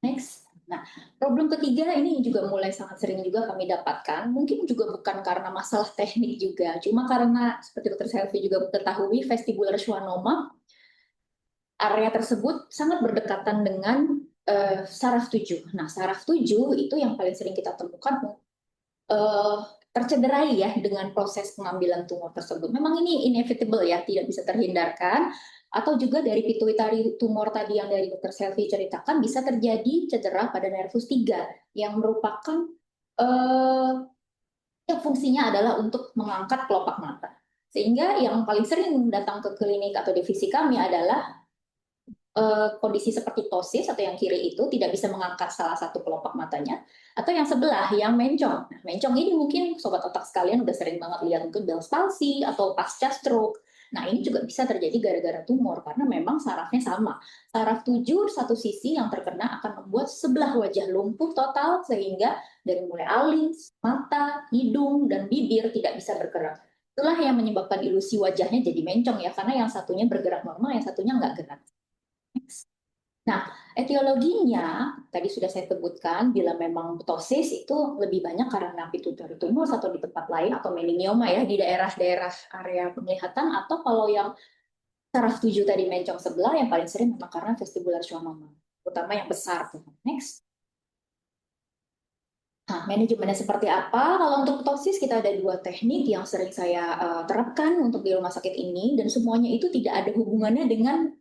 Next. Nah, problem ketiga ini juga mulai sangat sering juga kami dapatkan, mungkin juga bukan karena masalah teknik juga, cuma karena seperti Dr. Selvi juga ketahui, vestibular schwannoma, area tersebut sangat berdekatan dengan saraf 7. Nah, saraf 7 itu yang paling sering kita temukan tercederai ya dengan proses pengambilan tumor tersebut. Memang ini inevitable ya, tidak bisa terhindarkan. Atau juga dari pituitary tumor tadi yang dari Dr. Selvi ceritakan bisa terjadi cedera pada nervus 3 yang merupakan yang fungsinya adalah untuk mengangkat kelopak mata. Sehingga yang paling sering datang ke klinik atau divisi kami adalah kondisi seperti ptosis atau yang kiri itu tidak bisa mengangkat salah satu kelopak matanya, atau yang sebelah yang mencong. Nah, mencong ini mungkin sobat otak sekalian udah sering banget lihat mungkin Bell's palsy atau pasca stroke. Nah, ini juga bisa terjadi gara-gara tumor karena memang sarafnya sama. Saraf 7 satu sisi yang terkena akan membuat sebelah wajah lumpuh total sehingga dari mulai alis, mata, hidung, dan bibir tidak bisa bergerak. Itulah yang menyebabkan ilusi wajahnya jadi mencong ya, karena yang satunya bergerak normal, yang satunya nggak gerak. Nah, etiologinya tadi sudah saya sebutkan, bila memang ptosis itu lebih banyak karena pituitary tumor atau di tempat lain atau meningioma ya di daerah-daerah area penglihatan, atau kalau yang saraf 7 tadi mencong sebelah yang paling sering memang karena vestibular schwannoma, terutama yang besar. Next. Nah, manajemennya seperti apa? Kalau untuk ptosis kita ada 2 teknik yang sering saya terapkan untuk di rumah sakit ini, dan semuanya itu tidak ada hubungannya dengan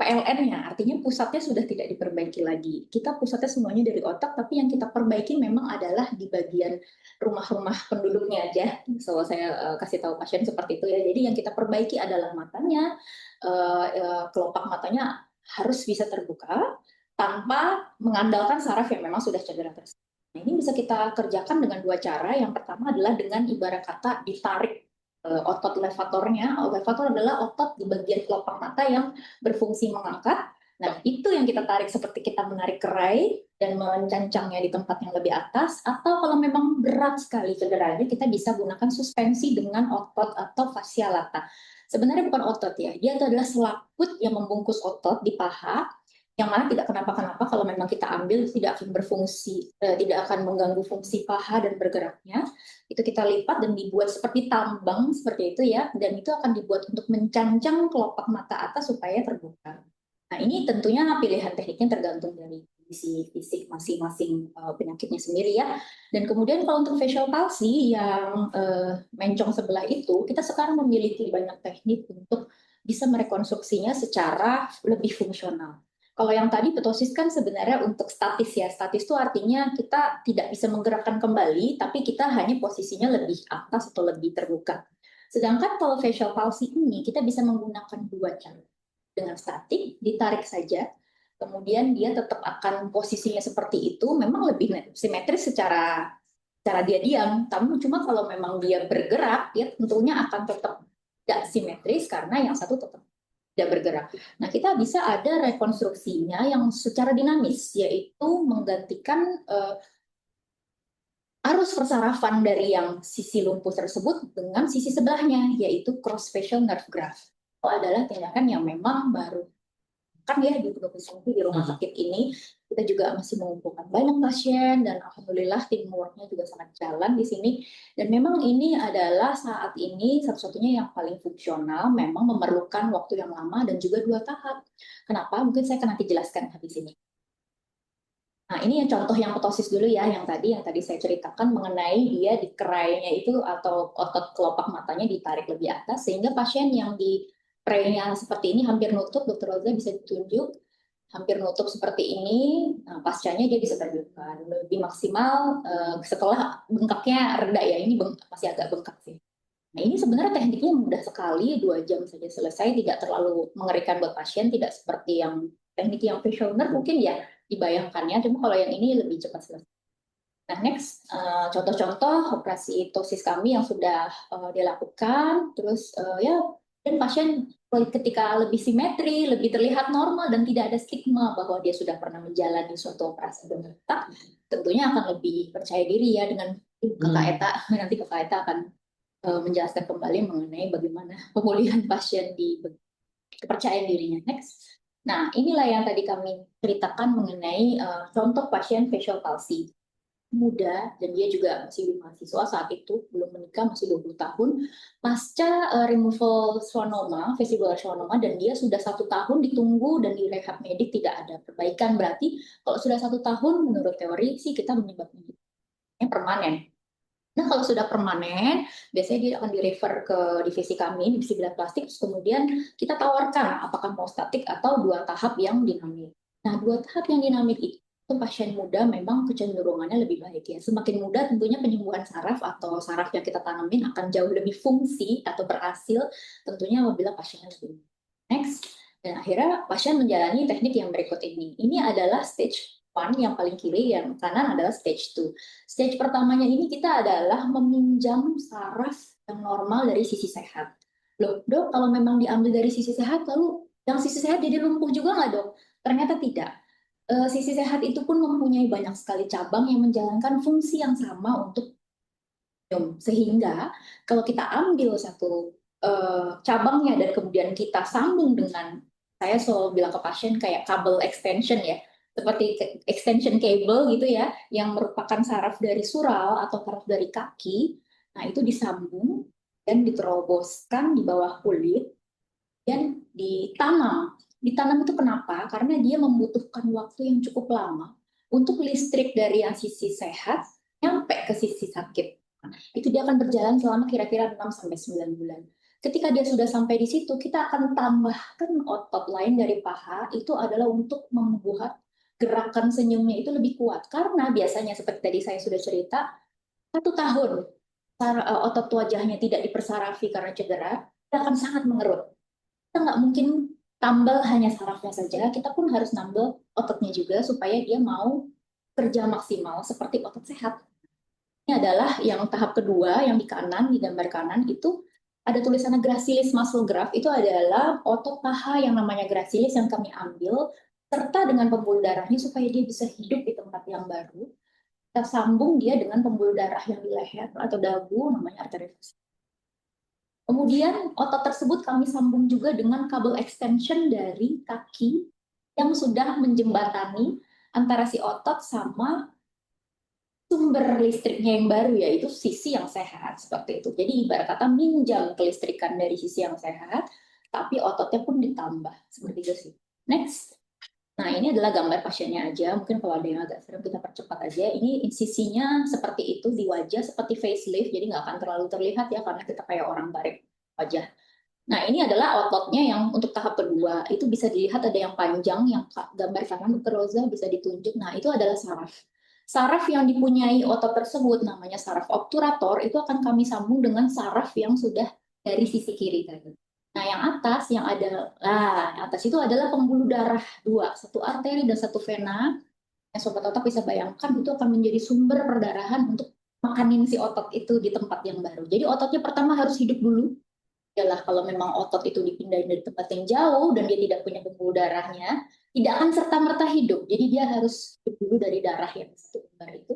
PLN-nya, artinya pusatnya sudah tidak diperbaiki lagi. Kita pusatnya semuanya dari otak, tapi yang kita perbaiki memang adalah di bagian rumah-rumah penduduknya aja. So, saya kasih tahu pasien seperti itu ya. Jadi yang kita perbaiki adalah matanya, kelopak matanya harus bisa terbuka tanpa mengandalkan saraf yang memang sudah cedera tersebut. Nah, ini bisa kita kerjakan dengan 2 cara. Yang pertama adalah dengan ibarat kata ditarik otot levatornya. Levator adalah otot di bagian kelopak mata yang berfungsi mengangkat. Nah, itu yang kita tarik seperti kita menarik kerai dan mencancangnya di tempat yang lebih atas. Atau kalau memang berat sekali cederanya, kita bisa gunakan suspensi dengan otot atau fascia lata. Sebenarnya bukan otot ya, dia itu adalah selaput yang membungkus otot di paha, yang mana tidak kenapa-kenapa kalau memang kita ambil tidak akan berfungsi, tidak akan mengganggu fungsi paha dan bergeraknya. Itu kita lipat dan dibuat seperti tambang seperti itu ya, dan itu akan dibuat untuk mencancang kelopak mata atas supaya terbuka. Nah, ini tentunya pilihan tekniknya tergantung dari kondisi fisik masing-masing penyakitnya sendiri ya. Dan kemudian kalau untuk facial palsy yang mencong sebelah itu, kita sekarang memiliki banyak teknik untuk bisa merekonstruksinya secara lebih fungsional. Kalau yang tadi ptosis kan sebenarnya untuk statis ya. Statis itu artinya kita tidak bisa menggerakkan kembali, tapi kita hanya posisinya lebih atas atau lebih terbuka. Sedangkan kalau facial palsy ini kita bisa menggunakan 2 cara. Dengan statik, ditarik saja, kemudian dia tetap akan posisinya seperti itu, memang lebih simetris secara dia diam. Tapi cuma kalau memang dia bergerak, dia tentunya akan tetap tidak simetris karena yang satu tetap tidak bergerak. Nah, kita bisa ada rekonstruksinya yang secara dinamis, yaitu menggantikan arus persarafan dari yang sisi lumpuh tersebut dengan sisi sebelahnya, yaitu cross facial nerve graft. Itu adalah tindakan yang memang baru kan ya di di rumah sakit ini. Kita juga masih mengumpulkan banyak pasien dan alhamdulillah tim worknya juga sangat jalan di sini. Dan memang ini adalah saat ini satu-satunya yang paling fungsional, memang memerlukan waktu yang lama dan juga 2 tahap. Kenapa? Mungkin saya akan nanti jelaskan habis ini. Nah, ini yang contoh yang ptosis dulu ya, yang tadi saya ceritakan mengenai dia di kerainya itu atau otot kelopak matanya ditarik lebih atas sehingga pasien yang di kerainya seperti ini hampir nutup, Dr. Roza bisa ditunjuk, hampir nutup seperti ini. Nah, pascanya dia bisa terbuka lebih maksimal setelah bengkaknya reda ya, ini masih agak bengkak sih. Nah, ini sebenarnya tekniknya mudah sekali, 2 jam saja selesai, tidak terlalu mengerikan buat pasien, tidak seperti yang teknik yang facial nerve mungkin ya dibayangkannya, cuma kalau yang ini lebih cepat selesai. Nah, next, contoh-contoh operasi ptosis kami yang sudah dilakukan, terus ya, dan pasien ketika lebih simetri, lebih terlihat normal dan tidak ada stigma bahwa dia sudah pernah menjalani suatu operasi donor otak, tentunya akan lebih percaya diri ya dengan Kakak Eta, nanti Kakak Eta akan menjelaskan kembali mengenai bagaimana pemulihan pasien di kepercayaan dirinya. Next. Nah, inilah yang tadi kami ceritakan mengenai contoh pasien facial palsy muda, dan dia juga masih mahasiswa saat itu, belum menikah, masih 20 tahun, pasca removal schwannoma, vestibular schwannoma, dan dia sudah 1 tahun ditunggu dan di rehab medik tidak ada perbaikan. Berarti kalau sudah 1 tahun, menurut teori sih kita menyebabkan permanen. Nah, kalau sudah permanen, biasanya dia akan di-refer ke divisi kami, divisi bedah plastik, terus kemudian kita tawarkan apakah mau statik atau 2 tahap yang dinamik. Nah, 2 tahap yang dinamik itu pasien muda memang kecenderungannya lebih baik ya. Semakin muda tentunya penyembuhan saraf atau saraf yang kita tanamin akan jauh lebih fungsi atau berhasil tentunya apabila pasiennya lebih muda. Next, dan akhirnya pasien menjalani teknik yang berikut ini. Ini adalah stage 1 yang paling kiri, yang kanan adalah stage 2. Stage pertamanya ini kita adalah meminjam saraf yang normal dari sisi sehat. Loh, dok, kalau memang diambil dari sisi sehat, lalu yang sisi sehat jadi lumpuh juga nggak, dok? Ternyata tidak. Sisi sehat itu pun mempunyai banyak sekali cabang yang menjalankan fungsi yang sama untuk minum. Sehingga kalau kita ambil satu cabangnya dan kemudian kita sambung dengan, saya selalu bilang ke pasien kayak kabel extension ya, seperti extension cable gitu ya, yang merupakan saraf dari sural atau saraf dari kaki. Nah, itu disambung dan diteroboskan di bawah kulit dan ditanam. Ditanam itu kenapa? Karena dia membutuhkan waktu yang cukup lama untuk listrik dari yang sisi sehat nyampe ke sisi sakit. Itu dia akan berjalan selama kira-kira 6-9 bulan. Ketika dia sudah sampai di situ, kita akan tambahkan otot lain dari paha, itu adalah untuk membuat gerakan senyumnya itu lebih kuat. Karena biasanya seperti tadi saya sudah cerita, 1 tahun otot wajahnya tidak dipersarafi karena cedera, dia akan sangat mengerut. Kita nggak mungkin tambal hanya sarafnya saja, kita pun harus nambal ototnya juga supaya dia mau kerja maksimal seperti otot sehat. Ini adalah yang tahap kedua, yang di kanan, di gambar kanan itu ada tulisannya gracilis muscle graft, itu adalah otot paha yang namanya gracilis yang kami ambil, serta dengan pembuluh darahnya supaya dia bisa hidup di tempat yang baru. Kita sambung dia dengan pembuluh darah yang di leher atau dagu, namanya arteri. Kemudian otot tersebut kami sambung juga dengan kabel extension dari kaki yang sudah menjembatani antara si otot sama sumber listriknya yang baru, yaitu sisi yang sehat, seperti itu. Jadi ibarat kata minjam kelistrikan dari sisi yang sehat, tapi ototnya pun ditambah, seperti itu sih. Next. Nah, ini adalah gambar pasiennya aja. Mungkin kalau ada yang agak serem kita percepat aja. Ini insisinya seperti itu di wajah, seperti facelift, jadi nggak akan terlalu terlihat ya karena kita kayak orang tarik wajah. Nah, ini adalah ototnya yang untuk tahap kedua. Itu bisa dilihat ada yang panjang, yang gambar kanan Dr. Roza bisa ditunjuk. Nah, itu adalah saraf. Saraf yang dipunyai otot tersebut namanya saraf obturator, itu akan kami sambung dengan saraf yang sudah dari sisi kiri tadi. Nah, yang atas yang atas itu adalah pembuluh darah dua, satu arteri dan satu vena. Yang sobat otak bisa bayangkan itu akan menjadi sumber perdarahan untuk makanin si otot itu di tempat yang baru. Jadi ototnya pertama harus hidup dulu. Yalah, kalau memang otot itu dipindahin dari tempat yang jauh dan dia tidak punya pembuluh darahnya, tidak akan serta-merta hidup. Jadi dia harus hidup dulu dari darah yang satu kembar itu.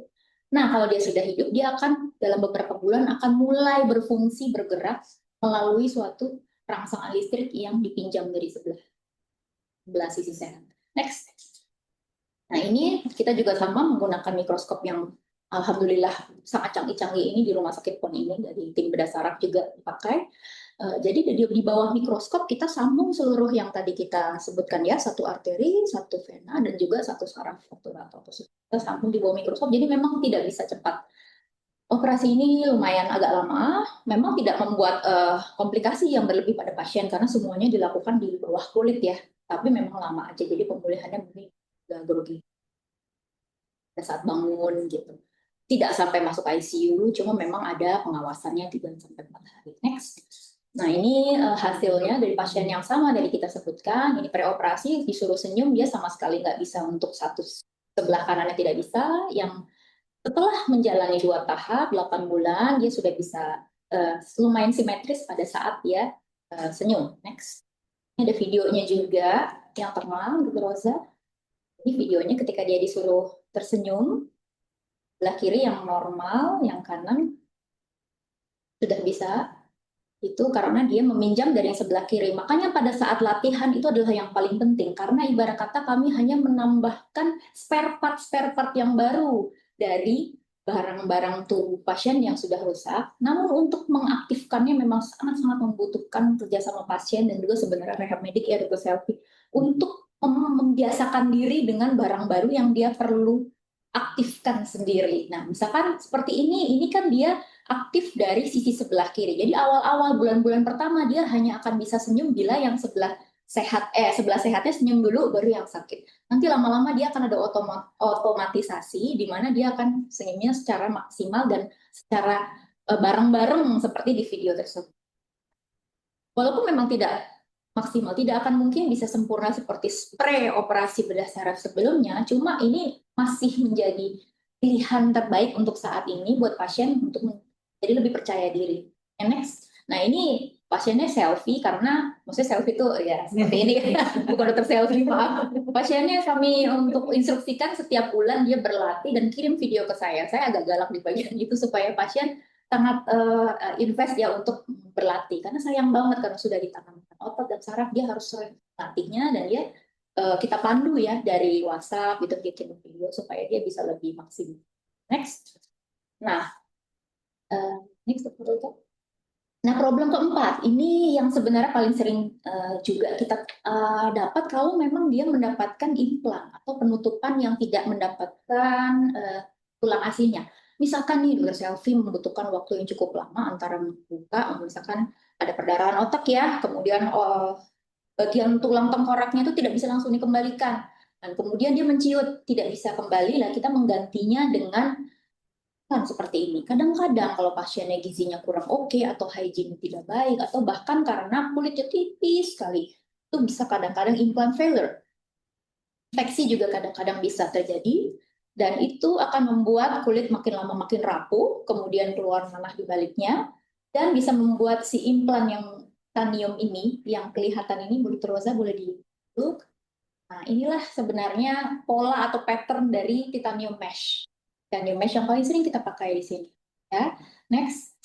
Nah, kalau dia sudah hidup, dia akan dalam beberapa bulan akan mulai berfungsi bergerak melalui suatu rangsangan listrik yang dipinjam dari sebelah sisi sehat. Next. Nah, ini kita juga sama menggunakan mikroskop yang alhamdulillah sangat canggih-canggih ini di Rumah Sakit PON ini, dari tim bedah saraf juga dipakai. Jadi di bawah mikroskop kita sambung seluruh yang tadi kita sebutkan ya, satu arteri, satu vena, dan juga satu saraf obturator. Kita sambung di bawah mikroskop, jadi memang tidak bisa cepat. Operasi ini lumayan agak lama, memang tidak membuat komplikasi yang berlebih pada pasien karena semuanya dilakukan di bawah kulit ya, tapi memang lama aja, jadi pemulihannya mungkin agak grogi pada saat bangun gitu. Tidak sampai masuk ICU, cuma memang ada pengawasannya 3-4 hari. Next. Nah, ini hasilnya dari pasien yang sama dari kita sebutkan. Ini preoperasi, disuruh senyum, dia sama sekali nggak bisa untuk satu sebelah kanannya tidak bisa. Yang setelah menjalani 2 tahap, 8 bulan, dia sudah bisa lumayan simetris pada saat dia senyum. Next. Ini ada videonya juga yang terang, gitu Rosa. Ini videonya ketika dia disuruh tersenyum, sebelah kiri yang normal, yang kanan sudah bisa. Itu karena dia meminjam dari yang sebelah kiri. Makanya pada saat latihan itu adalah yang paling penting, karena ibarat kata kami hanya menambahkan spare part yang baru dari barang-barang tubuh pasien yang sudah rusak. Namun untuk mengaktifkannya memang sangat-sangat membutuhkan kerjasama pasien dan juga sebenarnya rehab medik ya, Dr. Selfie, untuk membiasakan diri dengan barang baru yang dia perlu aktifkan sendiri. Nah, misalkan seperti ini kan dia aktif dari sisi sebelah kiri. Jadi awal-awal bulan-bulan pertama dia hanya akan bisa senyum bila yang sebelah sehatnya senyum dulu baru yang sakit. Nanti lama-lama dia akan ada otomatisasi di mana dia akan senyumnya secara maksimal dan secara bareng-bareng seperti di video tersebut. Walaupun memang tidak maksimal, tidak akan mungkin bisa sempurna seperti spray operasi bedah saraf sebelumnya, cuma ini masih menjadi pilihan terbaik untuk saat ini buat pasien untuk menjadi lebih percaya diri. And next, nah ini pasiennya selfie karena maksudnya selfie itu ya seperti ini bukan dokter selfie, maaf. Pasiennya kami untuk instruksikan setiap bulan dia berlatih dan kirim video ke saya. Saya agak galak di bagian itu supaya pasien sangat invest ya untuk berlatih karena sayang banget karena sudah ditanamkan otot dan saraf dia harus sering latihnya dan dia kita pandu ya dari WhatsApp gitu bikin video supaya dia bisa lebih maksimal. Next. Nah, next. Nah, problem keempat, ini yang sebenarnya paling sering juga kita dapat kalau memang dia mendapatkan implan atau penutupan yang tidak mendapatkan tulang aslinya. Misalkan nih dokter selfie membutuhkan waktu yang cukup lama antara membuka, misalkan ada perdarahan otak ya, kemudian bagian tulang tengkoraknya itu tidak bisa langsung dikembalikan. Dan kemudian dia menciut, tidak bisa kembali, lah kita menggantinya dengan seperti ini. Kadang-kadang kalau pasiennya gizinya kurang oke atau hygiene tidak baik atau bahkan karena kulitnya tipis sekali, itu bisa kadang-kadang implant failure. Infeksi juga kadang-kadang bisa terjadi dan itu akan membuat kulit makin lama makin rapuh, kemudian keluar nanah di baliknya dan bisa membuat si implan yang titanium ini yang kelihatan ini Rosa boleh di look. Nah, inilah sebenarnya pola atau pattern dari titanium mesh. Titanium mesh yang paling sering kita pakai di sini. Ya, next.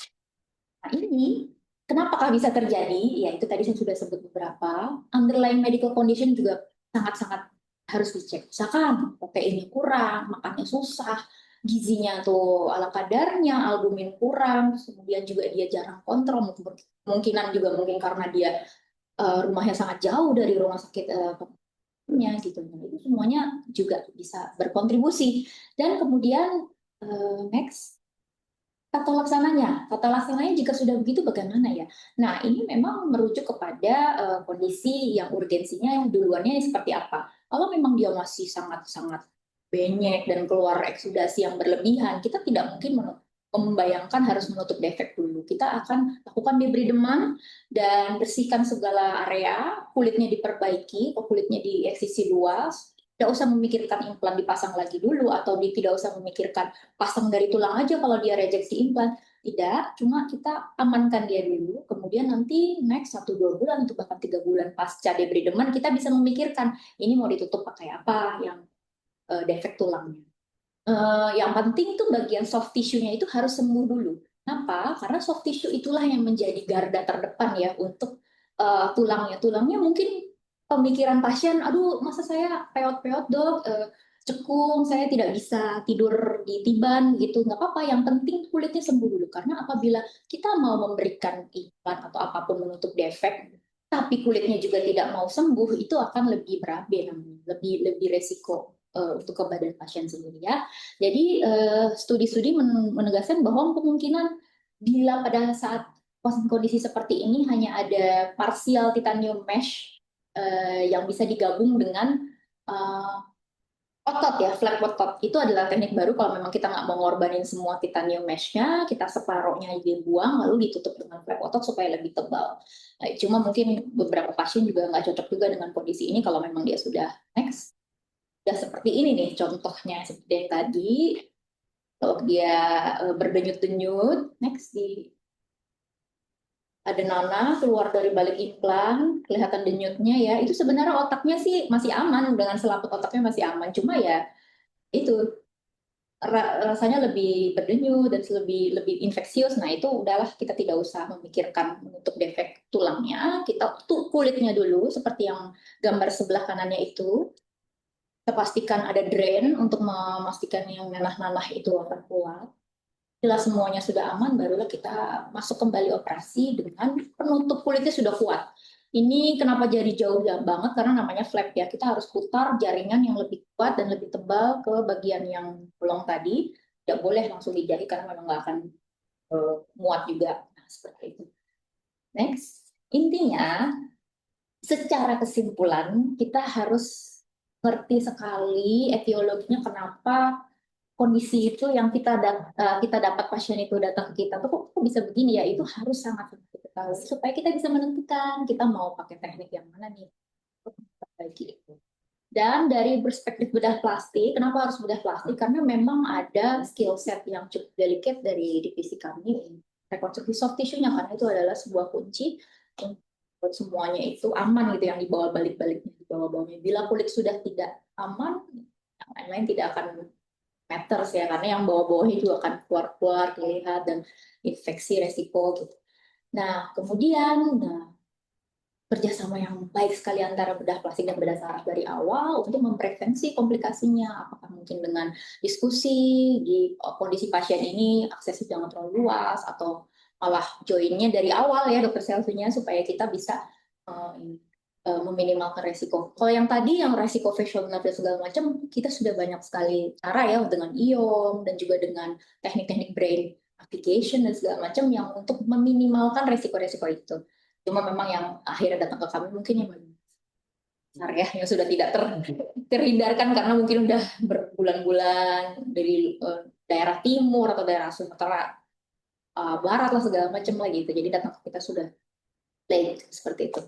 Nah, ini kenapakah bisa terjadi? Ya, itu tadi saya sudah sebut beberapa. Underlying medical condition juga sangat-sangat harus dicek. Misalkan proteinnya kurang, makannya susah, gizinya tuh ala kadarnya, albumin kurang, kemudian juga dia jarang kontrol, kemungkinan juga mungkin karena dia rumahnya sangat jauh dari rumah sakit gitu. Itu semuanya juga bisa berkontribusi. Dan kemudian next tata laksananya jika sudah begitu bagaimana ya? Nah, ini memang merujuk kepada kondisi yang urgensinya duluannya seperti apa. Kalau memang dia masih sangat-sangat banyak dan keluar eksudasi yang berlebihan, kita tidak mungkin membayangkan harus menutup defek dulu. Kita akan lakukan debridement dan bersihkan segala area, kulitnya diperbaiki, kulitnya dieksisi luas, tidak usah memikirkan implan dipasang lagi dulu atau tidak usah memikirkan pasang dari tulang aja kalau dia rejeksi implan. Tidak, cuma kita amankan dia dulu, kemudian nanti next 1-2 bulan atau bahkan 3 bulan pasca debridement kita bisa memikirkan ini mau ditutup pakai apa yang defek tulangnya. Yang penting tuh bagian soft tissue-nya itu harus sembuh dulu. Kenapa? Karena soft tissue itulah yang menjadi garda terdepan ya untuk tulangnya. Tulangnya mungkin pemikiran pasien, aduh masa saya peot-peot dok, cekung, saya tidak bisa tidur di tiban gitu, nggak apa-apa. Yang penting kulitnya sembuh dulu. Karena apabila kita mau memberikan implan atau apapun menutup defek, tapi kulitnya juga tidak mau sembuh, itu akan lebih berabe namanya, lebih resiko untuk ke badan pasien sendiri ya. Jadi studi-studi menegaskan bahwa kemungkinan bila pada saat kondisi seperti ini hanya ada parsial titanium mesh yang bisa digabung dengan otot ya, flat otot. Itu adalah teknik baru kalau memang kita nggak mau ngorbanin semua titanium mesh-nya, kita separohnya dibuang lalu ditutup dengan flat otot supaya lebih tebal. Nah, cuma mungkin beberapa pasien juga nggak cocok juga dengan kondisi ini kalau memang dia sudah next. Sudah seperti ini nih contohnya seperti yang tadi. Kalau dia berdenyut-denyut, next ada nanah keluar dari balik implan, kelihatan denyutnya ya. Itu sebenarnya otaknya sih masih aman, dengan selaput otaknya masih aman. Cuma ya itu rasanya lebih berdenyut dan lebih infeksius. Nah itu udahlah kita tidak usah memikirkan menutup defek tulangnya. Kita kulitnya dulu seperti yang gambar sebelah kanannya itu. Kita pastikan ada drain untuk memastikan yang nanah-nanah itu akan keluar. Bila semuanya sudah aman, barulah kita masuk kembali operasi dengan penutup kulitnya sudah kuat. Ini kenapa jadi jauh banget? Karena namanya flap ya. Kita harus putar jaringan yang lebih kuat dan lebih tebal ke bagian yang bolong tadi. Tidak boleh langsung dijahit karena memang nggak akan muat juga. Nah, seperti itu. Next. Intinya, secara kesimpulan, kita harus ngerti sekali etiologinya kenapa kondisi itu yang kita dapat pasien itu datang ke kita tuh kok bisa begini ya, itu harus sangat kita tahu supaya kita bisa menentukan kita mau pakai teknik yang mana nih untuk bagi itu. Dan dari perspektif bedah plastik, kenapa harus bedah plastik? Karena memang ada skill set yang cukup delicate dari divisi kami, rekonstruksi soft tissue-nya, karena itu adalah sebuah kunci buat semuanya itu aman gitu, yang dibawa balik-baliknya, dibawa-bawanya. Bila kulit sudah tidak aman, yang lain-lain tidak akan matters ya, karena yang bawah-bawahnya juga akan keluar-keluar, terlihat, dan infeksi resiko gitu. Nah, kemudian, kerjasama yang baik sekali antara bedah plastik dan bedah saraf dari awal untuk memprevensi komplikasinya. Apakah mungkin dengan diskusi di kondisi pasien ini aksesnya jangan terlalu luas, atau malah joinnya dari awal ya dokter Selvinya, supaya kita bisa meminimalkan resiko. Kalau yang tadi yang resiko facial nerve dan segala macam, kita sudah banyak sekali cara ya dengan IOM dan juga dengan teknik-teknik brain application dan segala macam yang untuk meminimalkan resiko-resiko itu. Cuma memang yang akhirnya datang ke kami mungkin yang besar ya, yang sudah tidak terhindarkan karena mungkin udah berbulan-bulan dari daerah timur atau daerah Sumatera Barat lah segala macam lah gitu. Jadi datang ke kita sudah late seperti itu.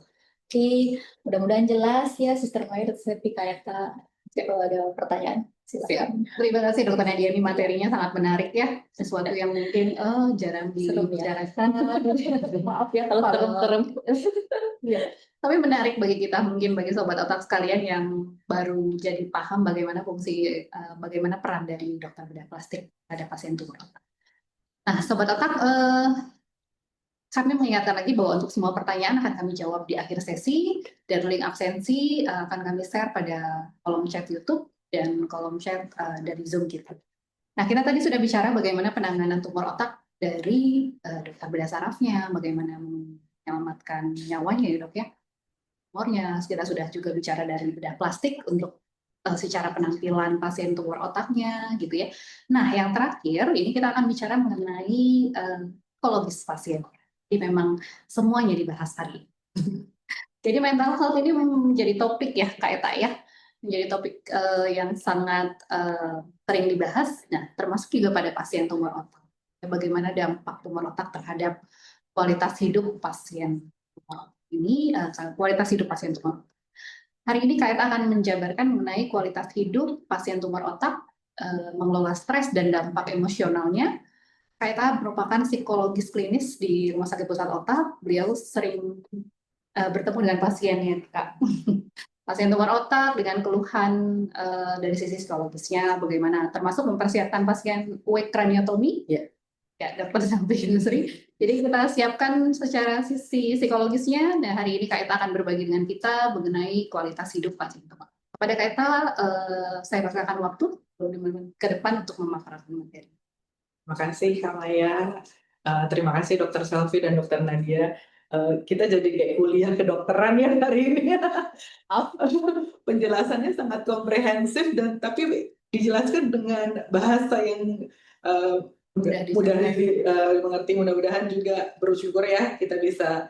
Oke, mudah-mudahan jelas ya, Sister Maya dan Sepi Kayata. Kalau ada pertanyaan, silakan. Terima kasih Dokter Nadia, ini materinya sangat menarik ya, sesuatu yang mungkin jarang dibicarakan. Maaf ya kalau terem-terem. Ya. Tapi menarik bagi kita, mungkin bagi sobat otak sekalian yang baru jadi paham bagaimana fungsi, bagaimana peran dari dokter bedah plastik pada pasien tumor otak. Nah, sobat otak, kami mengingatkan lagi bahwa untuk semua pertanyaan akan kami jawab di akhir sesi, dan link absensi akan kami share pada kolom chat YouTube dan kolom chat dari Zoom kita. Nah, kita tadi sudah bicara bagaimana penanganan tumor otak dari dokter bedah sarafnya, bagaimana menyelamatkan nyawanya ya dok ya, tumornya. Kita sudah juga bicara dari bedah plastik untuk secara penampilan pasien tumor otaknya gitu ya. Nah, yang terakhir ini kita akan bicara mengenai psikologis pasien. Jadi memang semuanya dibahas hari ini. Jadi mental health ini menjadi topik ya Kak Eta ya, menjadi topik yang sangat sering dibahas. Nah, termasuk juga pada pasien tumor otak. Bagaimana dampak tumor otak terhadap kualitas hidup pasien tumor otak ini, kualitas hidup pasien tumor otak. Hari ini Kak Eta akan menjabarkan mengenai kualitas hidup pasien tumor otak, mengelola stres dan dampak emosionalnya. Kak Eta merupakan psikologis klinis di Rumah Sakit Pusat Otak. Beliau sering bertemu dengan pasiennya, Kak. Pasien tumor otak dengan keluhan dari sisi psikologisnya, bagaimana termasuk mempersiapkan pasien awake craniotomy. Ya, dokter sampai sering. Jadi kita siapkan secara sisi psikologisnya. Nah, hari ini Kak Eta akan berbagi dengan kita mengenai kualitas hidup pasien tumor. Kepada Kak Eta, saya persilakan waktu ke depan untuk memaparkan materi. Terima kasih Kak Maya. Terima kasih Dokter Selvi dan Dokter Nadia. Kita jadi kayak kuliah kedokteran ya hari ini. Penjelasannya sangat komprehensif dan tapi dijelaskan dengan bahasa yang mudah dimengerti. Mudah-mudahan juga bersyukur ya kita bisa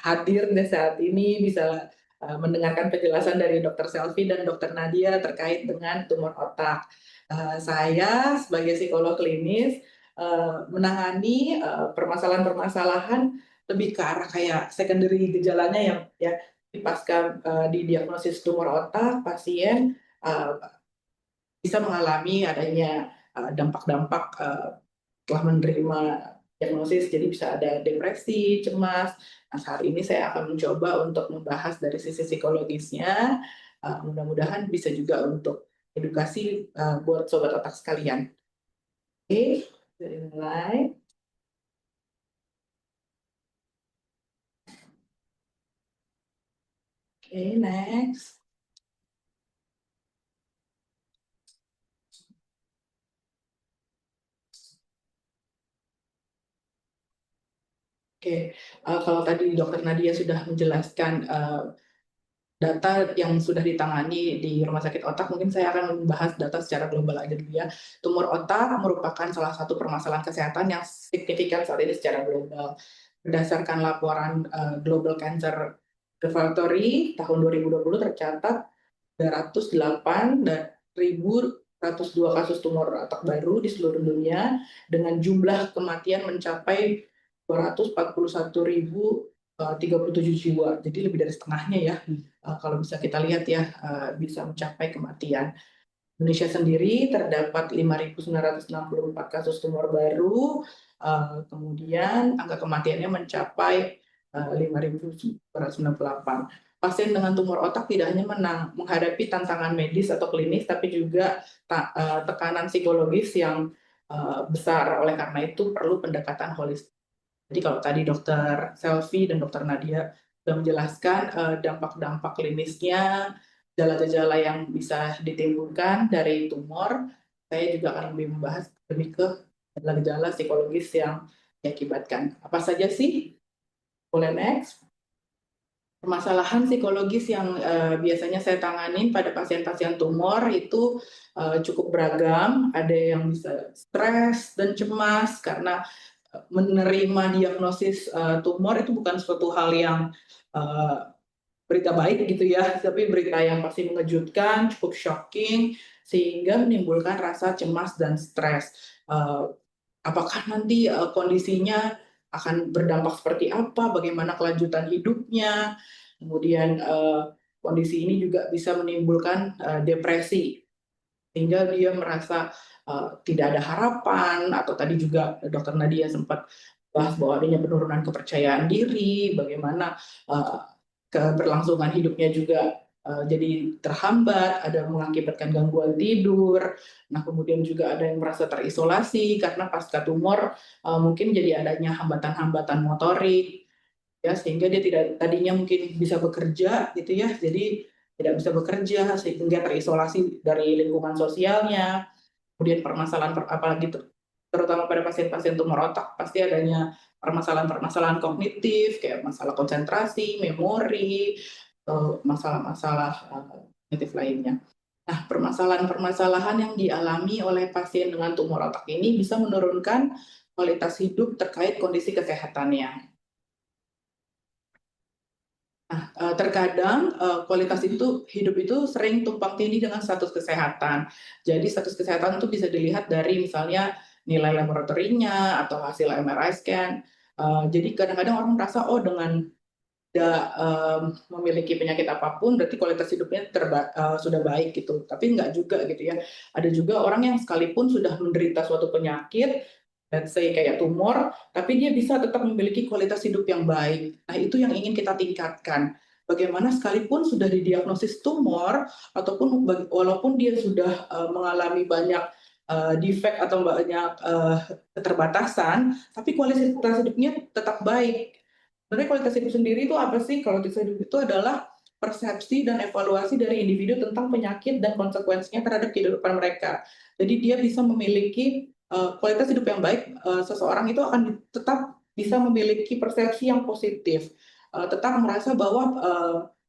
hadir di saat ini, bisa mendengarkan penjelasan dari Dokter Selvi dan Dokter Nadia terkait dengan tumor otak. Saya sebagai psikolog klinis menangani permasalahan-permasalahan lebih ke arah kayak secondary gejalanya yang ya pasca didiagnosis tumor otak, pasien bisa mengalami adanya dampak-dampak telah menerima diagnosis, jadi bisa ada depresi, cemas. Nah, saat ini saya akan mencoba untuk membahas dari sisi psikologisnya. Mudah-mudahan bisa juga untuk edukasi buat sobat otak sekalian. Oke, dari mulai. Oke, next. Oke, kalau tadi Dokter Nadia sudah menjelaskan data yang sudah ditangani di rumah sakit otak, mungkin saya akan membahas data secara global aja dulu ya. Tumor otak merupakan salah satu permasalahan kesehatan yang signifikan saat ini secara global. Berdasarkan laporan Global Cancer Repository tahun 2020 tercatat 308.102 kasus tumor otak baru di seluruh dunia dengan jumlah kematian mencapai 241.037 jiwa. Jadi lebih dari setengahnya ya. Kalau bisa kita lihat ya, bisa mencapai kematian. Indonesia sendiri terdapat 5.964 kasus tumor baru, kemudian angka kematiannya mencapai 5.998. Pasien dengan tumor otak tidak hanya menghadapi tantangan medis atau klinis, tapi juga tekanan psikologis yang besar. Oleh karena itu perlu pendekatan holistik. Jadi kalau tadi Dokter Selvi dan Dokter Nadia sudah menjelaskan dampak-dampak klinisnya, gejala-gejala yang bisa ditimbulkan dari tumor, saya juga akan lebih membahas lebih ke gejala-gejala psikologis yang diakibatkan. Apa saja sih? Boleh next. Permasalahan psikologis yang biasanya saya tanganin pada pasien-pasien tumor itu cukup beragam. Ada yang bisa stres dan cemas karena menerima diagnosis tumor itu bukan suatu hal yang berita baik gitu ya, tapi berita yang pasti mengejutkan, cukup shocking, sehingga menimbulkan rasa cemas dan stres. Apakah nanti kondisinya akan berdampak seperti apa, bagaimana kelanjutan hidupnya, kemudian kondisi ini juga bisa menimbulkan depresi, sehingga dia merasa tidak ada harapan, atau tadi juga Dokter Nadia sempat bahas bahwa adanya penurunan kepercayaan diri, bagaimana keberlangsungan hidupnya juga jadi terhambat, ada mengakibatkan gangguan tidur. Nah, kemudian juga ada yang merasa terisolasi karena pasca tumor mungkin jadi adanya hambatan-hambatan motorik, ya, sehingga dia tidak tadinya mungkin bisa bekerja gitu ya, jadi tidak bisa bekerja sehingga terisolasi dari lingkungan sosialnya. Kemudian permasalahan apalagi terutama pada pasien-pasien tumor otak pasti adanya permasalahan-permasalahan kognitif kayak masalah konsentrasi, memori, masalah-masalah kognitif lainnya. Nah, permasalahan-permasalahan yang dialami oleh pasien dengan tumor otak ini bisa menurunkan kualitas hidup terkait kondisi kesehatannya. Nah, terkadang kualitas hidup itu sering tumpang tindih dengan status kesehatan. Jadi status kesehatan itu bisa dilihat dari misalnya nilai laboratorinya atau hasil MRI scan. Jadi kadang-kadang orang merasa dengan tidak memiliki penyakit apapun berarti kualitas hidupnya sudah baik gitu. Tapi enggak juga gitu ya. Ada juga orang yang sekalipun sudah menderita suatu penyakit, let's say kayak tumor, tapi dia bisa tetap memiliki kualitas hidup yang baik. Nah, itu yang ingin kita tingkatkan. Bagaimana sekalipun sudah didiagnosis tumor, ataupun walaupun dia sudah mengalami banyak defek atau banyak keterbatasan, tapi kualitas hidupnya tetap baik. Sebenarnya kualitas hidup sendiri itu apa sih? Kualitas hidup itu adalah persepsi dan evaluasi dari individu tentang penyakit dan konsekuensinya terhadap kehidupan mereka. Jadi dia bisa memiliki kualitas hidup yang baik, seseorang itu akan tetap bisa memiliki persepsi yang positif, tetap merasa bahwa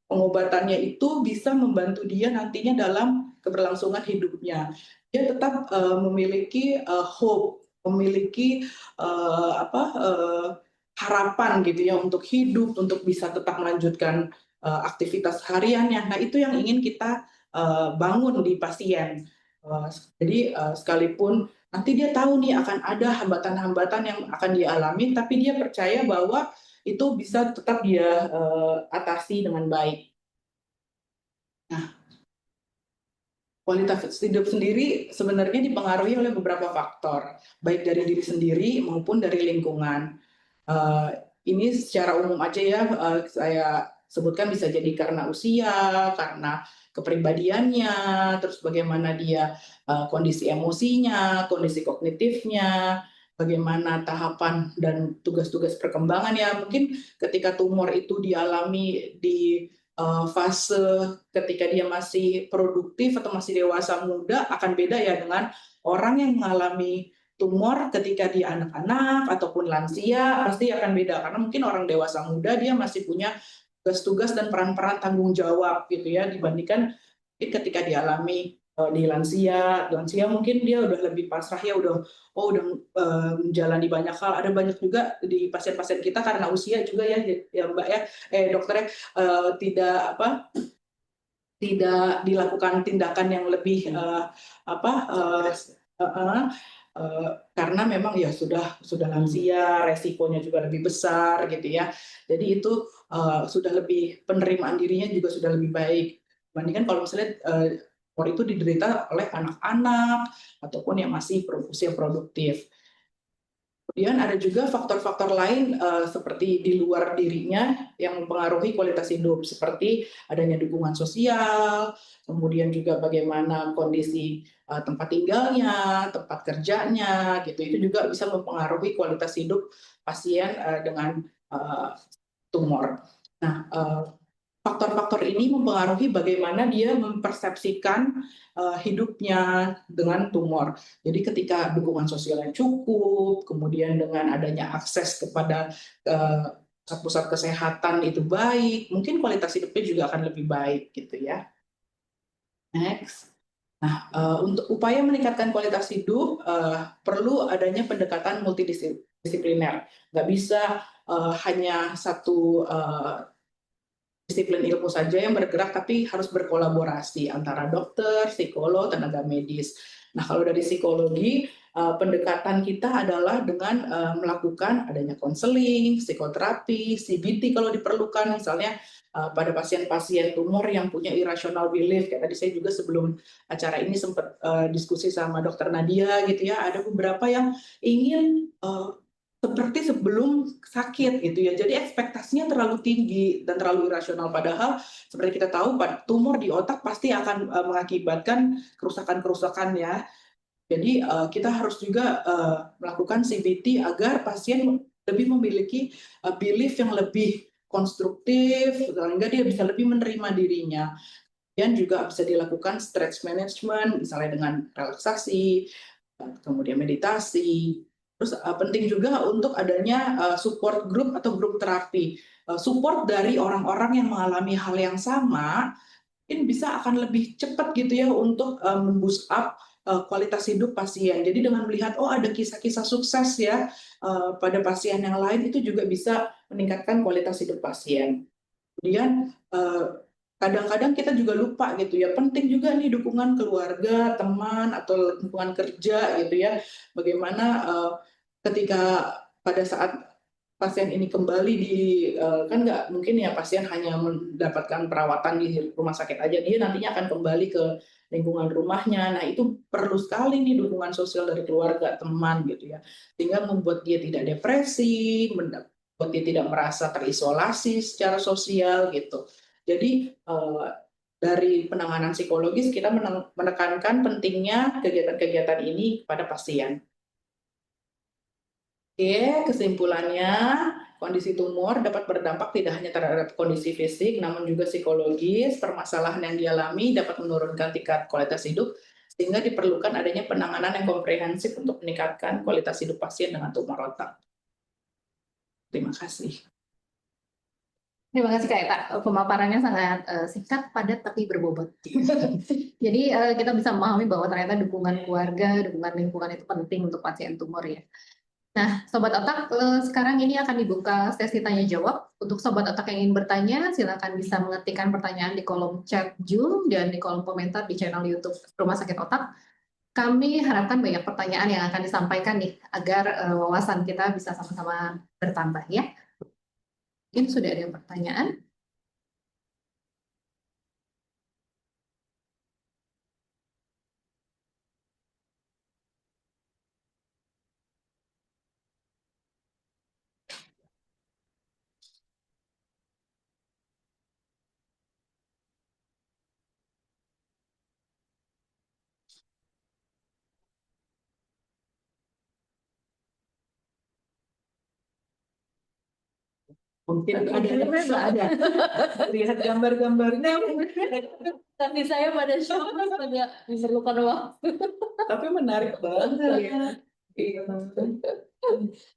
pengobatannya itu bisa membantu dia nantinya dalam keberlangsungan hidupnya. Dia tetap memiliki hope, memiliki harapan gitu ya untuk hidup, untuk bisa tetap melanjutkan aktivitas hariannya. Nah, itu yang ingin kita bangun di pasien. Jadi sekalipun nanti dia tahu nih akan ada hambatan-hambatan yang akan dialami, tapi dia percaya bahwa itu bisa tetap dia atasi dengan baik. Nah, kualitas hidup sendiri sebenarnya dipengaruhi oleh beberapa faktor, baik dari diri sendiri maupun dari lingkungan. Ini secara umum aja ya, saya sebutkan bisa jadi karena usia, karena kepribadiannya, terus bagaimana dia kondisi emosinya, kondisi kognitifnya, bagaimana tahapan dan tugas-tugas perkembangan ya. Mungkin ketika tumor itu dialami di fase ketika dia masih produktif atau masih dewasa muda akan beda ya dengan orang yang mengalami tumor ketika di anak-anak ataupun lansia pasti akan beda, karena mungkin orang dewasa muda dia masih punya tugas-tugas dan peran-peran tanggung jawab gitu ya, dibandingkan ketika dialami di lansia mungkin dia udah lebih pasrah ya, udah menjalani banyak hal. Ada banyak juga di pasien-pasien kita karena usia juga ya Mbak ya, dokter ya, tidak dilakukan tindakan yang lebih karena memang ya sudah lansia, resikonya juga lebih besar gitu ya. Jadi itu sudah lebih, penerimaan dirinya juga sudah lebih baik dibandingkan kalau misalnya tumor itu diderita oleh anak-anak ataupun yang masih usia produktif. Kemudian ada juga faktor-faktor lain seperti di luar dirinya yang mempengaruhi kualitas hidup, seperti adanya dukungan sosial, kemudian juga bagaimana kondisi tempat tinggalnya, tempat kerjanya, gitu. Itu juga bisa mempengaruhi kualitas hidup pasien dengan tumor. Nah, faktor-faktor ini mempengaruhi bagaimana dia mempersepsikan hidupnya dengan tumor. Jadi ketika dukungan sosialnya cukup, kemudian dengan adanya akses kepada pusat-pusat kesehatan itu baik, mungkin kualitas hidupnya juga akan lebih baik gitu ya. Next. Nah, untuk upaya meningkatkan kualitas hidup perlu adanya pendekatan multidisipliner. Nggak bisa hanya satu disiplin ilmu saja yang bergerak, tapi harus berkolaborasi antara dokter, psikolog, tenaga medis. Nah, kalau dari psikologi, pendekatan kita adalah dengan melakukan adanya konseling, psikoterapi, CBT kalau diperlukan, misalnya pada pasien-pasien tumor yang punya irrational belief. Kayak tadi saya juga sebelum acara ini sempat diskusi sama dokter Nadia gitu ya, ada beberapa yang ingin seperti sebelum sakit gitu ya. Jadi ekspektasinya terlalu tinggi dan terlalu irasional, padahal seperti kita tahu tumor di otak pasti akan mengakibatkan kerusakan-kerusakan ya. Jadi kita harus juga melakukan CBT agar pasien lebih memiliki belief yang lebih konstruktif sehingga dia bisa lebih menerima dirinya. Dan juga bisa dilakukan stress management misalnya dengan relaksasi, kemudian meditasi. Terus penting juga untuk adanya support group atau grup terapi. Support dari orang-orang yang mengalami hal yang sama, mungkin bisa akan lebih cepat gitu ya untuk memboost up kualitas hidup pasien. Jadi dengan melihat, oh ada kisah-kisah sukses ya pada pasien yang lain, itu juga bisa meningkatkan kualitas hidup pasien. Kemudian kadang-kadang kita juga lupa gitu ya, penting juga nih dukungan keluarga, teman, atau lingkungan kerja gitu ya. Bagaimana ketika pada saat pasien ini kembali kan nggak mungkin ya pasien hanya mendapatkan perawatan di rumah sakit aja, dia nantinya akan kembali ke lingkungan rumahnya. Nah, itu perlu sekali nih dukungan sosial dari keluarga, teman gitu ya, sehingga membuat dia tidak depresi, membuat dia tidak merasa terisolasi secara sosial gitu. Jadi dari penanganan psikologis kita menekankan pentingnya kegiatan-kegiatan ini kepada pasien. Oke, kesimpulannya, kondisi tumor dapat berdampak tidak hanya terhadap kondisi fisik, namun juga psikologis. Permasalahan yang dialami dapat menurunkan tingkat kualitas hidup, sehingga diperlukan adanya penanganan yang komprehensif untuk meningkatkan kualitas hidup pasien dengan tumor otak. Terima kasih. Terima kasih Kak Eta. Pemaparannya sangat singkat, padat, tapi berbobot. Jadi kita bisa memahami bahwa ternyata dukungan keluarga, dukungan lingkungan itu penting untuk pasien tumor ya. Nah, Sobat Otak, sekarang ini akan dibuka sesi tanya jawab. Untuk Sobat Otak yang ingin bertanya, silakan bisa mengetikkan pertanyaan di kolom chat Zoom dan di kolom komentar di channel YouTube Rumah Sakit Otak. Kami harapkan banyak pertanyaan yang akan disampaikan nih, agar wawasan kita bisa sama-sama bertambah ya. Mungkin sudah ada pertanyaan. Mungkin ada. Lihat gambar-gambarnya. Tapi saya pada shock, pada memerlukan waktu. Tapi menarik banget. Iya.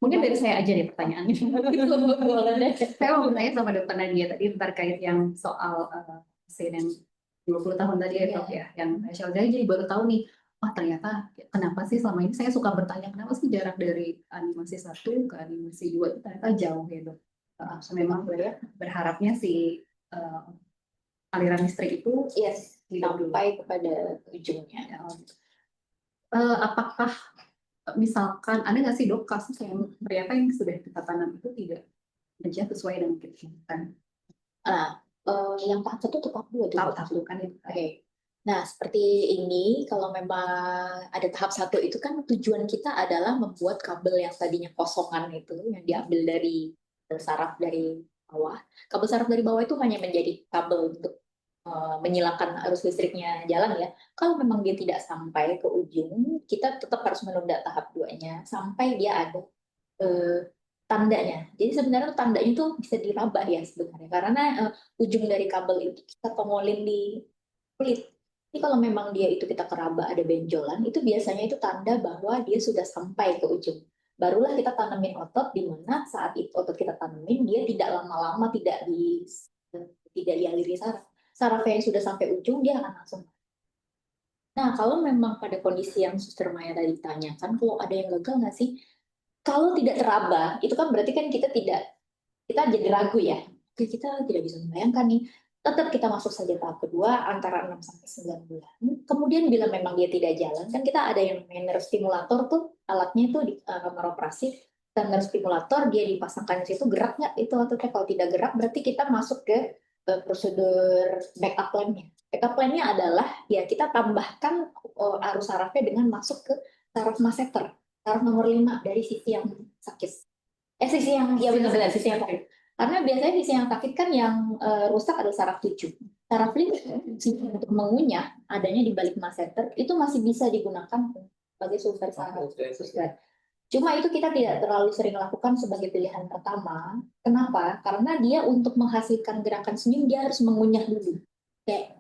Mungkin dari saya aja deh pertanyaannya. Boleh deh. Saya mau bertanya sama Dokter Nadia tadi terkait yang soal pasien yang 20 tahun tadi ya Dok ya, yang saya jadi baru tahu nih, wah ternyata kenapa sih selama ini saya suka bertanya kenapa sih jarak dari animasi 1 ke animasi 2 itu ternyata jauh ya Dok. So, memang berharapnya si aliran listrik itu Yes, hidup dulu. sampai kepada ujungnya. Apakah misalkan ada nggak sih Dok kasus yang ternyata yang sudah kita tanam itu tidak kerja sesuai dengan kita inginkan? Nah, yang tahap 1 atau tahap 2 tuh? Tahap 1 kan itu. Oke. Nah, seperti ini, kalau memang ada tahap 1 itu kan tujuan kita adalah membuat kabel yang tadinya kosongan itu, yang diambil dari saraf dari bawah. Kabel saraf dari bawah itu hanya menjadi kabel untuk menyilakan arus listriknya jalan ya. Kalau memang dia tidak sampai ke ujung, kita tetap harus menunda tahap 2-nya sampai dia ada tandanya. Jadi sebenarnya tandanya itu bisa diraba ya sebenarnya, karena ujung dari kabel itu kita tongolin di kulit. Jadi kalau memang dia itu kita keraba ada benjolan, itu biasanya itu tanda bahwa dia sudah sampai ke ujung. Barulah kita tanamin otot, di mana saat itu otot kita tanamin dia tidak lama-lama tidak dialiri saraf. Saraf yang sudah sampai ujung dia akan langsung. Nah, kalau memang pada kondisi yang Suster Maya tadi tanyakan, kalau ada yang gagal nggak sih? Kalau tidak teraba, itu kan berarti kan kita jadi ragu ya. Oke, kita tidak bisa membayangkan nih. Tetap kita masuk saja tahap kedua antara 6 sampai 9 bulan. Kemudian bila memang dia tidak jalan, kan kita ada yang namanya nerve stimulator tuh, alatnya tuh di kamar operasi, dan nerve stimulator dia dipasangkan di situ, gerak nggak itu ototnya? Kalau tidak gerak berarti kita masuk ke prosedur backup plan-nya. Backup plan-nya adalah ya kita tambahkan arus sarafnya dengan masuk ke saraf masseter, saraf nomor 5 dari sisi yang sakit. Sisi yang ya benar-benar sisi yang sakit. Karena biasanya sisi yang sakit kan yang rusak adalah saraf 7. Saraf 5 untuk mengunyah adanya di balik masseter itu masih bisa digunakan sebagai sumber saraf. Cuma itu kita tidak terlalu sering lakukan sebagai pilihan pertama. Kenapa? Karena dia untuk menghasilkan gerakan senyum dia harus mengunyah dulu. Kayak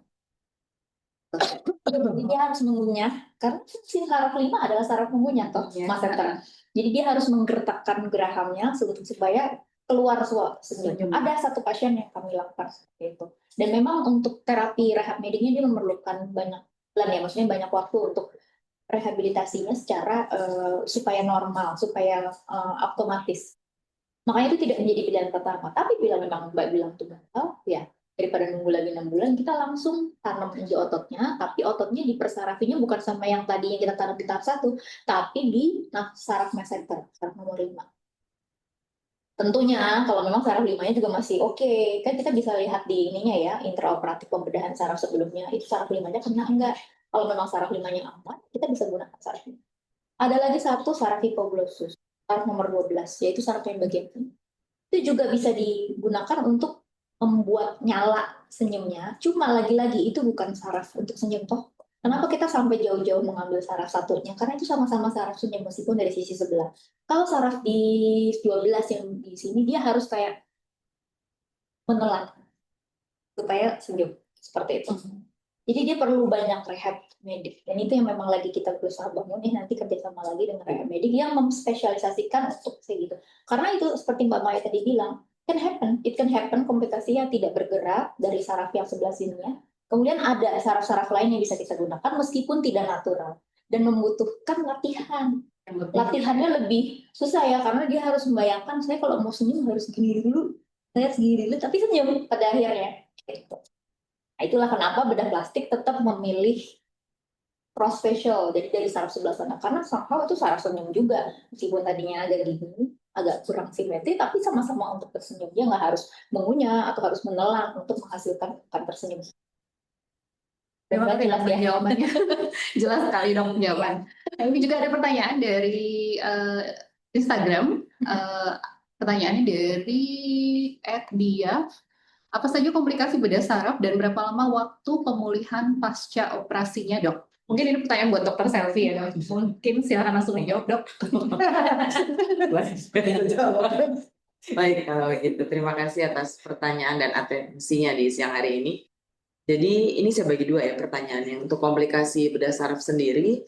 jadi dia harus mengunyah, karena si saraf 5 adalah saraf mengunyah toh, masseter. Jadi dia harus menggertakkan gerahamnya supaya keluar senyum. Ada satu pasien yang kami lakukan seperti itu. Dan memang untuk terapi rehab mediknya dia memerlukan banyak bulan ya, maksudnya banyak waktu untuk rehabilitasinya secara supaya normal, supaya otomatis. Makanya itu tidak menjadi pilihan pertama. Tapi bila memang Mbak bilang itu gagal, ya daripada nunggu lagi 6 bulan, kita langsung tanam di ototnya, tapi ototnya dipersarafinya bukan sama yang tadi yang kita tanam di tahap 1, tapi di saraf masseter, saraf nomor 5. Tentunya kalau memang saraf 5-nya juga masih oke, kan kita bisa lihat di ininya ya, intraoperatif pembedahan saraf sebelumnya, itu saraf 5-nya kena enggak. Kalau memang saraf 5-nya aman, kita bisa gunakan saraf 5. Ada lagi satu saraf hipoglossus, saraf nomor 12, yaitu saraf yang bagian ini. Itu juga bisa digunakan untuk membuat nyala senyumnya. Cuma lagi-lagi itu bukan saraf untuk senyum toh. Kenapa kita sampai jauh-jauh mengambil saraf satunya? Karena itu sama-sama saraf senyum meskipun dari sisi sebelah. Kalau saraf di 12 yang di sini dia harus kayak menelan supaya senyum seperti itu. Jadi dia perlu banyak rehab medik, dan itu yang memang lagi kita berusaha bangun nanti kerjasama lagi dengan rehab medik yang memspesialisasikan untuk segitu. Karena itu seperti Mbak Maya tadi bilang, it can happen komplikasinya tidak bergerak dari saraf yang sebelah sininya. Kemudian ada saraf-saraf lain yang bisa kita gunakan meskipun tidak natural dan membutuhkan latihan. Latihannya lebih susah ya, karena dia harus membayangkan saya kalau mau senyum harus gini dulu, saya segini dulu, tapi senyum pada akhirnya. Nah, itulah kenapa bedah plastik tetap memilih cross facial, jadi dari saraf sebelah sana, karena somehow itu saraf senyum juga, meskipun tadinya agak gini, agak kurang simetri, tapi sama-sama untuk tersenyum. Dia nggak harus mengunyah atau harus menelan untuk menghasilkan bukan tersenyum. Terima kasih jelas ya jawabannya. Jelas sekali dong jawaban. Tapi juga ada pertanyaan dari Instagram. Pertanyaannya dari @dia. Apa saja komplikasi bedah saraf dan berapa lama waktu pemulihan pasca operasinya, Dok? Mungkin ini pertanyaan buat Dokter Selvi ya, Dok. Mungkin silakan langsung dijawab, Dok. Baik, kalau begitu terima kasih atas pertanyaan dan atensinya di siang hari ini. Jadi ini saya bagi dua ya pertanyaannya. Untuk komplikasi bedah saraf sendiri,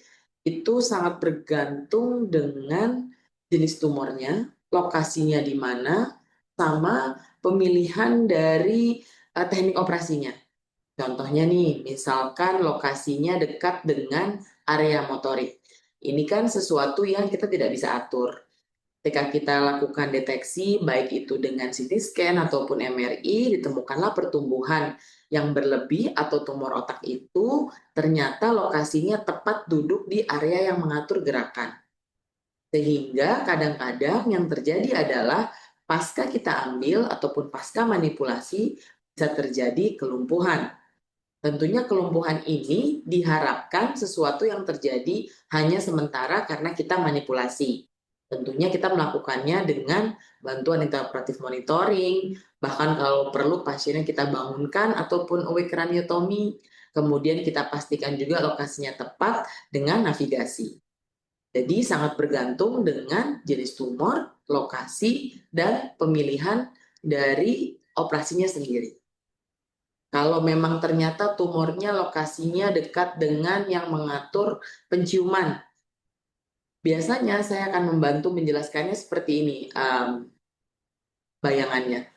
itu sangat bergantung dengan jenis tumornya, lokasinya di mana, sama pemilihan dari teknik operasinya. Contohnya nih, misalkan lokasinya dekat dengan area motorik. Ini kan sesuatu yang kita tidak bisa atur. Ketika kita lakukan deteksi, baik itu dengan CT scan ataupun MRI, ditemukanlah pertumbuhan yang berlebih atau tumor otak itu ternyata lokasinya tepat duduk di area yang mengatur gerakan. Sehingga kadang-kadang yang terjadi adalah pasca kita ambil ataupun pasca manipulasi bisa terjadi kelumpuhan. Tentunya kelumpuhan ini diharapkan sesuatu yang terjadi hanya sementara karena kita manipulasi. Tentunya kita melakukannya dengan bantuan intraoperatif monitoring, bahkan kalau perlu pasiennya kita bangunkan ataupun awake craniotomy, kemudian kita pastikan juga lokasinya tepat dengan navigasi. Jadi sangat bergantung dengan jenis tumor, lokasi, dan pemilihan dari operasinya sendiri. Kalau memang ternyata tumornya lokasinya dekat dengan yang mengatur penciuman, biasanya saya akan membantu menjelaskannya seperti ini bayangannya.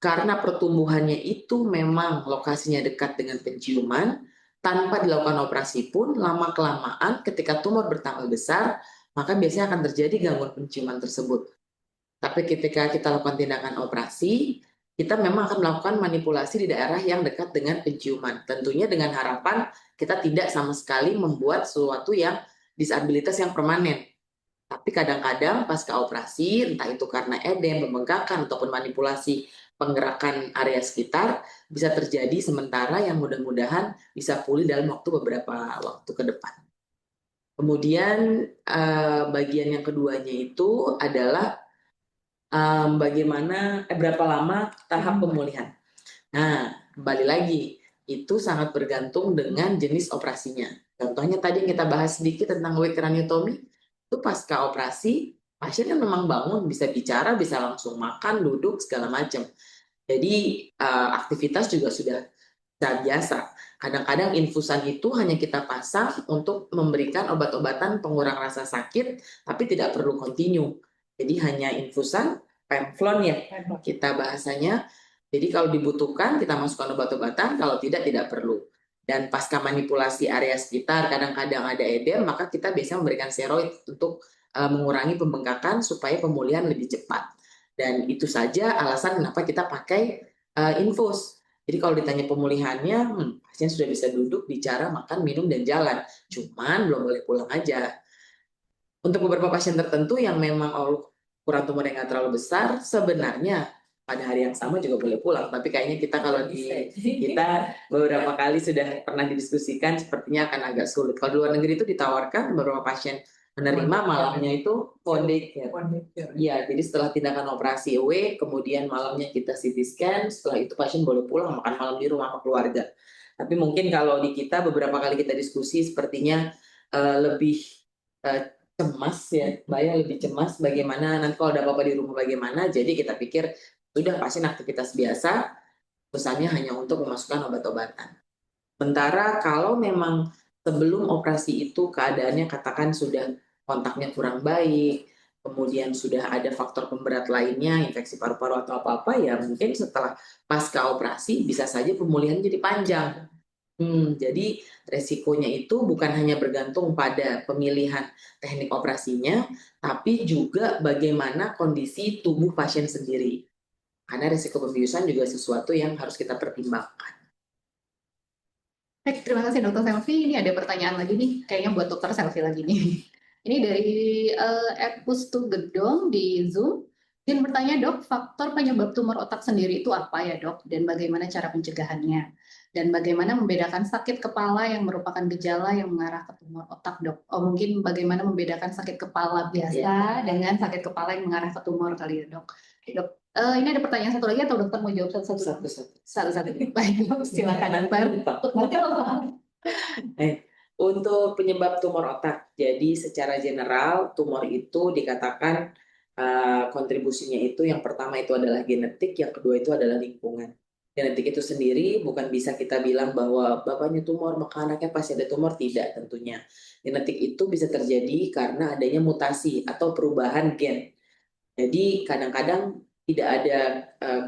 Karena pertumbuhannya itu memang lokasinya dekat dengan penciuman, tanpa dilakukan operasi pun lama-kelamaan ketika tumor bertambah besar, maka biasanya akan terjadi gangguan penciuman tersebut. Tapi ketika kita lakukan tindakan operasi, kita memang akan melakukan manipulasi di daerah yang dekat dengan penciuman. Tentunya dengan harapan kita tidak sama sekali membuat sesuatu yang disabilitas yang permanen. Tapi kadang-kadang pasca operasi, entah itu karena edem, pembengkakan, ataupun manipulasi penggerakan area sekitar, bisa terjadi sementara yang mudah-mudahan bisa pulih dalam beberapa waktu ke depan. Kemudian bagian yang keduanya itu adalah bagaimana berapa lama tahap pemulihan. Nah, kembali lagi, itu sangat bergantung dengan jenis operasinya. Contohnya tadi yang kita bahas sedikit tentang awake craniotomy, itu pasca operasi, pasien kan memang bangun, bisa bicara, bisa langsung makan, duduk, segala macam. Jadi aktivitas juga sudah biasa. Kadang-kadang infusan itu hanya kita pasang untuk memberikan obat-obatan pengurang rasa sakit, tapi tidak perlu kontinu. Jadi hanya infusan, pamflon ya kita bahasanya. Jadi kalau dibutuhkan kita masukkan obat-obatan, kalau tidak perlu. Dan pasca manipulasi area sekitar, kadang-kadang ada edem, maka kita biasa memberikan steroid untuk mengurangi pembengkakan supaya pemulihan lebih cepat. Dan itu saja alasan kenapa kita pakai infus. Jadi kalau ditanya pemulihannya, pasien sudah bisa duduk, bicara, makan, minum, dan jalan. Cuman belum boleh pulang aja. Untuk beberapa pasien tertentu yang memang ukuran tumor yang nggak terlalu besar, sebenarnya pada hari yang sama juga boleh pulang. Tapi kayaknya kita kalau kita beberapa kali sudah pernah didiskusikan, sepertinya akan agak sulit. Kalau di luar negeri itu ditawarkan beberapa pasien menerima malamnya itu one day care. Ya, jadi setelah tindakan operasi away, kemudian malamnya kita CT scan, setelah itu pasien boleh pulang makan malam di rumah sama keluarga. Tapi mungkin kalau di kita beberapa kali kita diskusi, sepertinya lebih cemas ya, Mbak ya, lebih cemas bagaimana nanti kalau ada apa-apa di rumah bagaimana. Jadi kita pikir sudah pasien aktivitas biasa, pesannya hanya untuk memasukkan obat-obatan. Sementara kalau memang sebelum operasi itu keadaannya katakan sudah kontaknya kurang baik, kemudian sudah ada faktor pemberat lainnya, infeksi paru-paru atau apa-apa, ya mungkin setelah pasca operasi bisa saja pemulihan jadi panjang. Jadi resikonya itu bukan hanya bergantung pada pemilihan teknik operasinya, tapi juga bagaimana kondisi tubuh pasien sendiri. Karena resiko pembiusan juga sesuatu yang harus kita pertimbangkan. Baik, terima kasih Dokter Selvi. Ini ada pertanyaan lagi nih, kayaknya buat Dokter Selvi lagi nih. Ini dari Pustu Gedong di Zoom. Izin bertanya dok, faktor penyebab tumor otak sendiri itu apa ya dok? Dan bagaimana cara pencegahannya? Dan bagaimana membedakan sakit kepala yang merupakan gejala yang mengarah ke tumor otak dok? Oh mungkin bagaimana membedakan sakit kepala biasa dengan sakit kepala yang mengarah ke tumor kali ya dok? Dok, ini ada pertanyaan satu lagi atau dokter mau jawab satu-satu? Satu-satu. Baik, silakan dokter. Untuk penyebab tumor otak, jadi secara general tumor itu dikatakan kontribusinya itu yang pertama itu adalah genetik, yang kedua itu adalah lingkungan. Genetik itu sendiri bukan bisa kita bilang bahwa bapaknya tumor, maka anaknya pasti ada tumor, tidak tentunya. Genetik itu bisa terjadi karena adanya mutasi atau perubahan gen. Jadi kadang-kadang tidak ada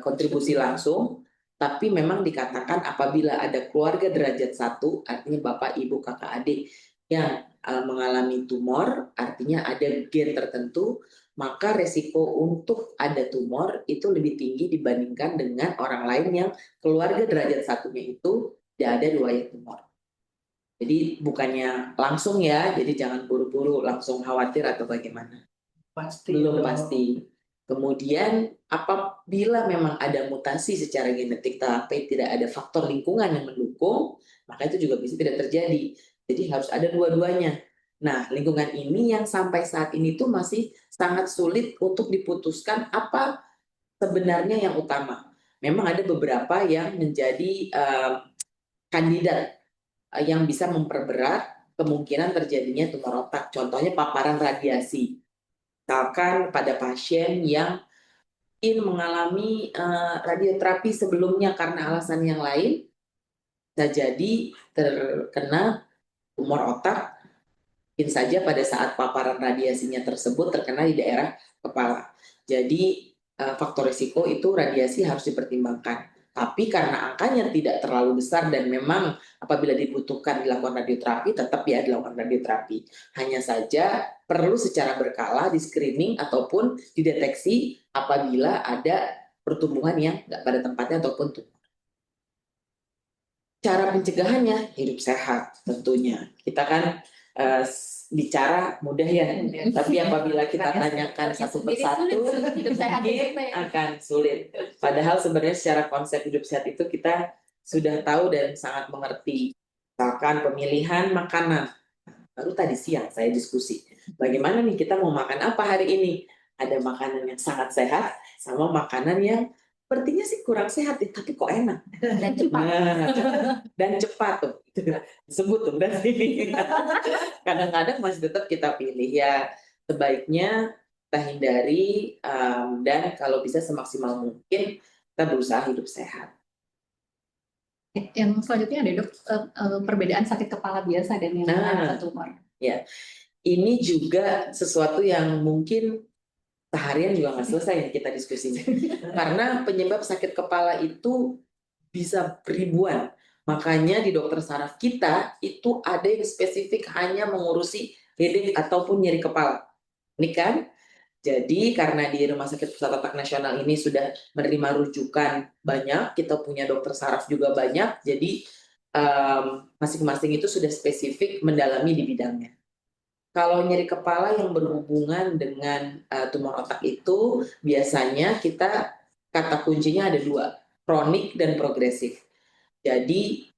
kontribusi langsung, tapi memang dikatakan apabila ada keluarga derajat 1, artinya bapak, ibu, kakak, adik yang mengalami tumor, artinya ada gen tertentu, maka resiko untuk ada tumor itu lebih tinggi dibandingkan dengan orang lain yang keluarga derajat 1-nya itu tidak ada riwayat tumor. Jadi bukannya langsung ya, jadi jangan buru-buru langsung khawatir atau bagaimana. Belum pasti. Kemudian apabila memang ada mutasi secara genetik tapi tidak ada faktor lingkungan yang mendukung, maka itu juga bisa tidak terjadi. Jadi harus ada dua-duanya. Nah, lingkungan ini yang sampai saat ini tuh masih sangat sulit untuk diputuskan apa sebenarnya yang utama. Memang ada beberapa yang menjadi kandidat yang bisa memperberat kemungkinan terjadinya tumor otak. Contohnya paparan radiasi. Misalkan pada pasien yang ingin mengalami radioterapi sebelumnya karena alasan yang lain, bisa jadi terkena tumor otak, mungkin saja pada saat paparan radiasinya tersebut terkena di daerah kepala. Jadi faktor risiko itu radiasi harus dipertimbangkan. Tapi karena angkanya tidak terlalu besar dan memang apabila dibutuhkan dilakukan radioterapi, tetap ya dilakukan radioterapi. Hanya saja perlu secara berkala di screening ataupun dideteksi apabila ada pertumbuhan yang nggak pada tempatnya ataupun tumor. Cara pencegahannya hidup sehat tentunya. Kita kan bicara mudah ya, tapi apabila kita tanyakan satu persatu mungkin akan sulit. Padahal sebenarnya secara konsep hidup sehat itu kita sudah tahu dan sangat mengerti. Misalkan pemilihan makanan. Baru tadi siang saya diskusi. Bagaimana nih kita mau makan apa hari ini? Ada makanan yang sangat sehat sama makanan yang sepertinya sih kurang sehat, tapi kok enak dan cepat. Dan cepat tuh sebut tuh berarti kadang-kadang masih tetap kita pilih ya, sebaiknya kita hindari dan kalau bisa semaksimal mungkin kita berusaha hidup sehat. Yang selanjutnya ada dok, perbedaan sakit kepala biasa dan yang tumor. Ya, ini juga sesuatu yang mungkin seharian juga nggak selesai yang kita diskusinya. Karena penyebab sakit kepala itu bisa ribuan. Makanya di dokter saraf kita itu ada yang spesifik hanya mengurusi headache ataupun nyeri kepala. Ini kan? Jadi karena di Rumah Sakit Pusat Otak Nasional ini sudah menerima rujukan banyak, kita punya dokter saraf juga banyak, jadi masing-masing itu sudah spesifik mendalami di bidangnya. Kalau nyeri kepala yang berhubungan dengan tumor otak itu biasanya kita kata kuncinya ada dua, kronik dan progresif. Jadi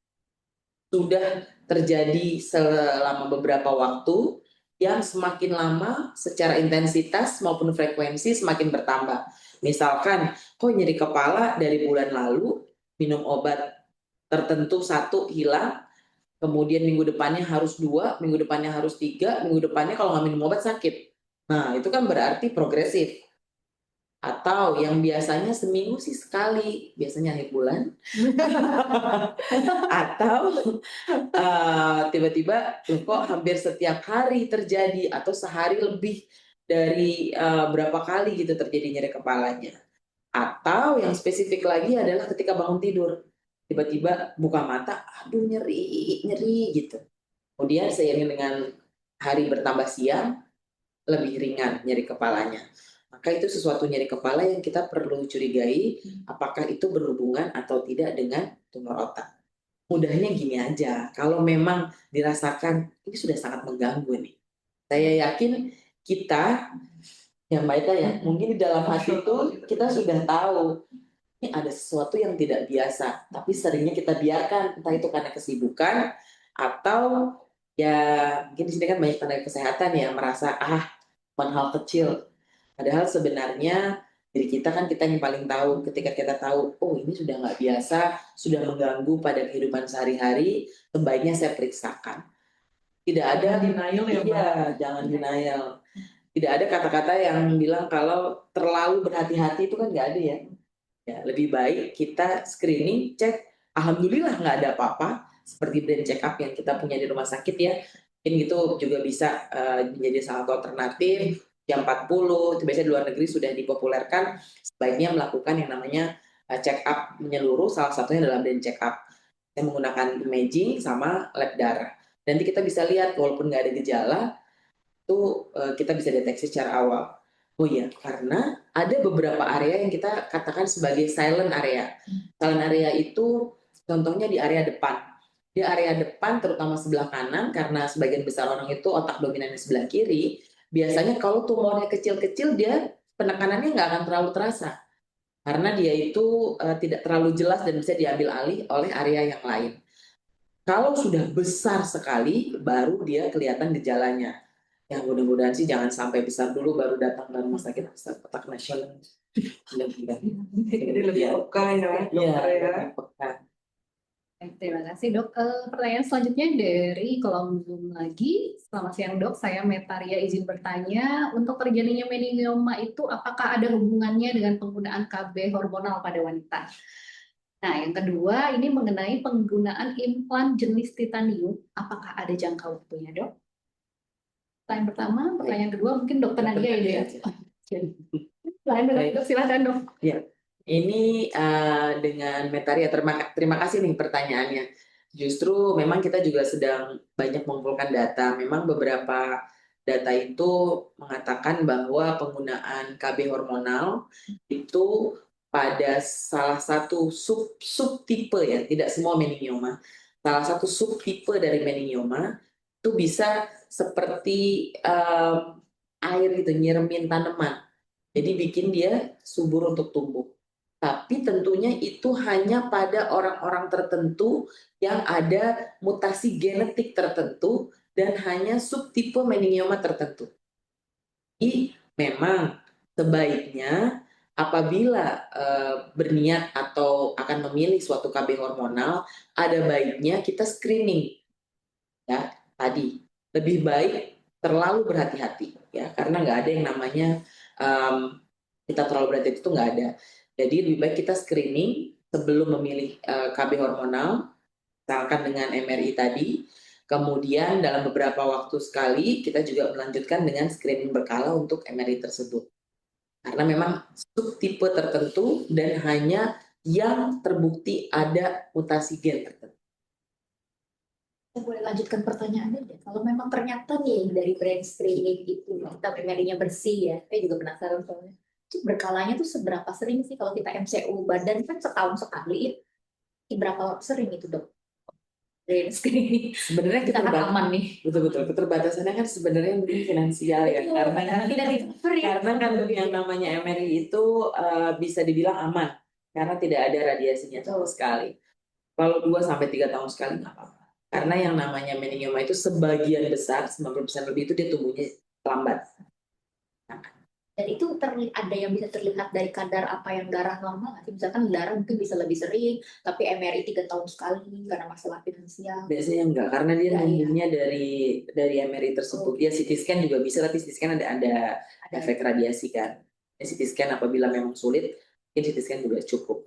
sudah terjadi selama beberapa waktu yang semakin lama secara intensitas maupun frekuensi semakin bertambah. Misalkan, kok nyeri kepala dari bulan lalu minum obat tertentu 1 hilang, kemudian minggu depannya harus 2, minggu depannya harus 3, minggu depannya kalau nggak minum obat sakit. Nah, itu kan berarti progresif. Atau yang biasanya seminggu sih sekali, biasanya akhir bulan. Atau tiba-tiba kok hampir setiap hari terjadi, atau sehari lebih dari berapa kali gitu terjadi nyeri kepalanya. Atau yang spesifik lagi adalah ketika bangun tidur. Tiba-tiba buka mata, aduh nyeri gitu. Kemudian seiring dengan hari bertambah siang, lebih ringan nyeri kepalanya. Maka itu sesuatu nyeri kepala yang kita perlu curigai, apakah itu berhubungan atau tidak dengan tumor otak. Mudahnya gini aja, kalau memang dirasakan ini sudah sangat mengganggu nih. Saya yakin kita, ya Mbak Ita ya, mungkin di dalam hati itu kita sudah tahu ini ada sesuatu yang tidak biasa, tapi seringnya kita biarkan, entah itu karena kesibukan atau ya mungkin di sini kan banyak tenaga kesehatan yang merasa bukan hal kecil. Padahal sebenarnya diri kita kan kita yang paling tahu. Ketika kita tahu, oh ini sudah nggak biasa, sudah mengganggu pada kehidupan sehari-hari, sebaiknya saya periksakan. Tidak ada denial ya, iya, jangan denial. Tidak ada kata-kata yang bilang kalau terlalu berhati-hati itu kan nggak ada ya. Ya, lebih baik kita screening, cek, alhamdulillah nggak ada apa-apa, seperti brain check up yang kita punya di rumah sakit ya. Mungkin itu juga bisa menjadi salah satu alternatif. Jam 40, itu biasanya di luar negeri sudah dipopulerkan, sebaiknya melakukan yang namanya check up menyeluruh, salah satunya adalah brain check up. Kita menggunakan imaging sama lab darah. Nanti kita bisa lihat, walaupun nggak ada gejala, itu kita bisa deteksi secara awal. Oh iya, karena ada beberapa area yang kita katakan sebagai silent area. Silent area itu contohnya di area depan. Di area depan, terutama sebelah kanan, karena sebagian besar orang itu otak dominannya sebelah kiri, biasanya kalau tumornya kecil-kecil, dia penekanannya nggak akan terlalu terasa. Karena dia itu tidak terlalu jelas dan bisa diambil alih oleh area yang lain. Kalau sudah besar sekali, baru dia kelihatan gejalanya. Ya mudah-mudahan sih jangan sampai besar dulu baru datang ke rumah sakit besar otak nasional. Jadi lebih peka ya dokter ya. Peka. Terima kasih dok. Pertanyaan selanjutnya dari kolom Zoom lagi. Selamat siang dok, saya Metaria izin bertanya. Untuk terjadinya meningioma itu apakah ada hubungannya dengan penggunaan KB hormonal pada wanita? Nah, yang kedua ini mengenai penggunaan implan jenis titanium. Apakah ada jangka waktunya dok? Pertanyaan pertama, pertanyaan kedua mungkin dokter Nadia ini ya. Dok, silakan dok. Ya, ini dengan Metaria, terima kasih nih pertanyaannya. Justru memang kita juga sedang banyak mengumpulkan data. Memang beberapa data itu mengatakan bahwa penggunaan KB hormonal itu pada salah satu subtipe ya, tidak semua meningioma. Salah satu subtipe dari meningioma itu bisa seperti air gitu, nyiremin tanaman. Jadi bikin dia subur untuk tumbuh. Tapi tentunya itu hanya pada orang-orang tertentu yang ada mutasi genetik tertentu dan hanya subtipe meningioma tertentu. Jadi memang sebaiknya apabila berniat atau akan memilih suatu KB hormonal, ada baiknya kita screening. Ya, tadi lebih baik terlalu berhati-hati ya, karena nggak ada yang namanya kita terlalu berhati-hati itu nggak ada. Jadi lebih baik kita screening sebelum memilih KB hormonal, misalkan dengan MRI tadi. Kemudian dalam beberapa waktu sekali kita juga melanjutkan dengan screening berkala untuk MRI tersebut. Karena memang subtipe tertentu dan hanya yang terbukti ada mutasi gen tertentu. Saya boleh lanjutkan pertanyaannya deh. Kalau memang ternyata nih dari brain screening itu kita MRI-nya bersih ya, saya juga penasaran soalnya. Itu berkalanya tuh seberapa sering sih kalau kita MCU badan kan setahun sekali ya? Berapa sering itu dok? Brain screening. Sebenarnya Kita kan aman nih. betul-betul keterbatasannya kan sebenarnya mungkin finansial ya, karena tidak di-cover ya. karena kan yang namanya MRI itu bisa dibilang aman karena tidak ada radiasinya sama sekali. Kalau 2 sampai 3 tahun sekali nggak apa-apa. Karena yang namanya meningioma itu sebagian besar 90% lebih itu dia tumbuhnya lambat. Dan itu ada yang bisa terlihat dari kadar apa yang darah normal nggak sih? Misalkan darah mungkin bisa lebih sering, tapi MRI 3 tahun sekali karena masalah finansial. Biasanya enggak, karena dia Enggak, numbuhnya dari MRI tersebut. Dia CT scan juga bisa, tapi CT scan ada efek radiasi kan. CT scan apabila memang sulit, mungkin CT scan juga cukup.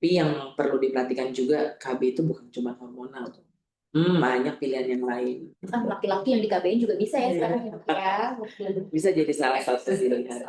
Tapi yang perlu diperhatikan juga, KB itu bukan cuma hormonal tuh. Banyak pilihan yang lain. Kan laki-laki yang di KB juga bisa ya sekarang ya. Bisa jadi salah satu pilihan.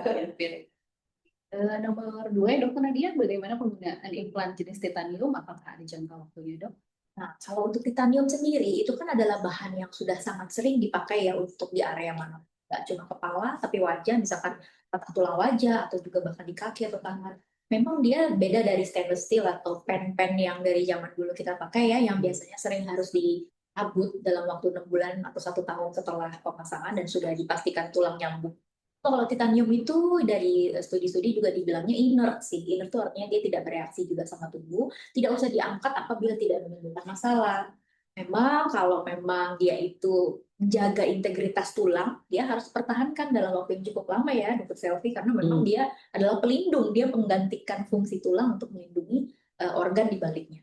Nomor 2, dokter Nadia, bagaimana penggunaan implan jenis titanium? Apakah ada jangka waktunya dok? Nah, kalau untuk titanium sendiri, itu kan adalah bahan yang sudah sangat sering dipakai ya untuk di area mana. Nggak cuma kepala, tapi wajah, misalkan patah tulang wajah, atau juga bahkan di kaki atau tangan. Memang dia beda dari stainless steel atau pen-pen yang dari zaman dulu kita pakai ya, yang biasanya sering harus diabut dalam waktu 6 bulan atau 1 tahun setelah pemasangan dan sudah dipastikan tulang nyambung. Kalau titanium itu dari studi-studi juga dibilangnya inert sih. Inert itu artinya dia tidak bereaksi juga sama tubuh, tidak usah diangkat apabila tidak menimbulkan masalah. Memang kalau memang dia itu menjaga integritas tulang, dia harus pertahankan dalam waktu yang cukup lama ya, Dr. Selvi, karena memang dia adalah pelindung, dia menggantikan fungsi tulang untuk melindungi organ di baliknya.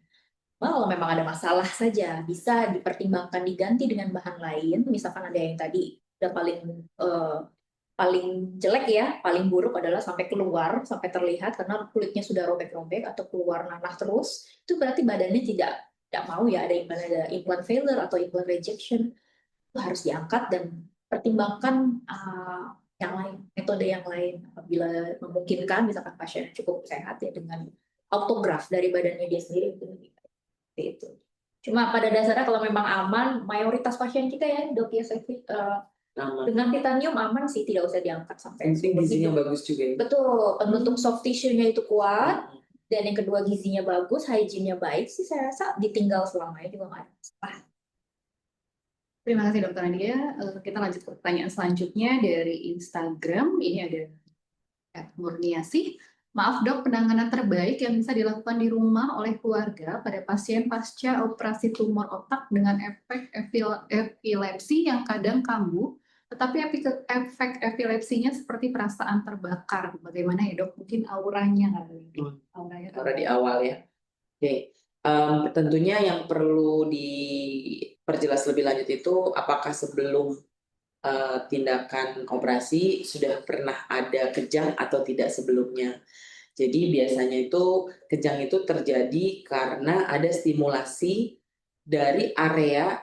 Kalau memang ada masalah saja, bisa dipertimbangkan diganti dengan bahan lain, misalkan ada yang tadi udah paling paling jelek ya, paling buruk adalah sampai keluar, sampai terlihat karena kulitnya sudah robek-robek atau keluar nanah terus, itu berarti badannya tidak mau ya ada implant failure atau implant rejection, itu harus diangkat dan pertimbangkan yang lain, metode yang lain apabila memungkinkan, misalkan pasien cukup sehat ya dengan autograf dari badannya dia sendiri itu. Cuma pada dasarnya kalau memang aman, mayoritas pasien kita ya dok ya Aman. dengan titanium aman sih, tidak usah diangkat sampai Penting seumur gizinya hidup. bagus juga ya. Betul, penutup soft tissue-nya itu kuat, dan yang kedua gizinya bagus, hygiene-nya baik sih saya rasa ditinggal selamanya juga nggak ada masalah. Terima kasih Dokter Nadia. Kita lanjut ke pertanyaan selanjutnya dari Instagram. Ini ada Murniasih. Maaf dok, penanganan terbaik yang bisa dilakukan di rumah oleh keluarga pada pasien pasca operasi tumor otak dengan efek epilepsi yang kadang kambuh, tetapi efek epilepsinya seperti perasaan terbakar. Bagaimana ya dok? Mungkin auranya kali ini. Aura di awal ya. Oke. Tentunya yang perlu diperjelas lebih lanjut itu apakah sebelum tindakan operasi sudah pernah ada kejang atau tidak sebelumnya. Jadi biasanya itu kejang itu terjadi karena ada stimulasi dari area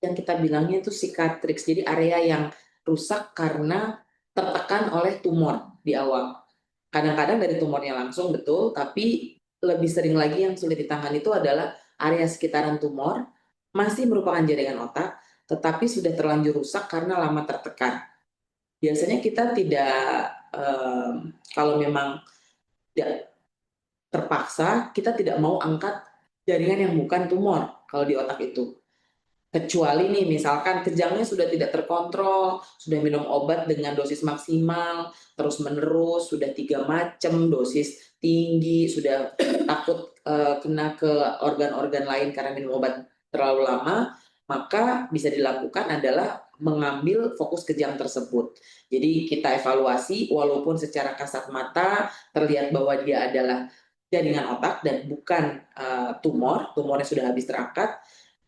yang kita bilangnya itu cicatrix. Jadi area yang rusak karena tertekan oleh tumor di awal. Kadang-kadang dari tumornya langsung betul, tapi lebih sering lagi yang sulit ditangani itu adalah area sekitaran tumor masih merupakan jaringan otak, tetapi sudah terlanjur rusak karena lama tertekan. Biasanya kita tidak, kalau memang tidak terpaksa, kita tidak mau angkat jaringan yang bukan tumor kalau di otak itu. Kecuali nih misalkan kejangnya sudah tidak terkontrol, sudah minum obat dengan dosis maksimal, terus menerus, sudah 3 macam dosis tinggi, sudah takut kena ke organ-organ lain karena minum obat terlalu lama, maka bisa dilakukan adalah mengambil fokus kejang tersebut. Jadi kita evaluasi, walaupun secara kasat mata terlihat bahwa dia adalah jaringan otak dan bukan tumornya sudah habis terangkat.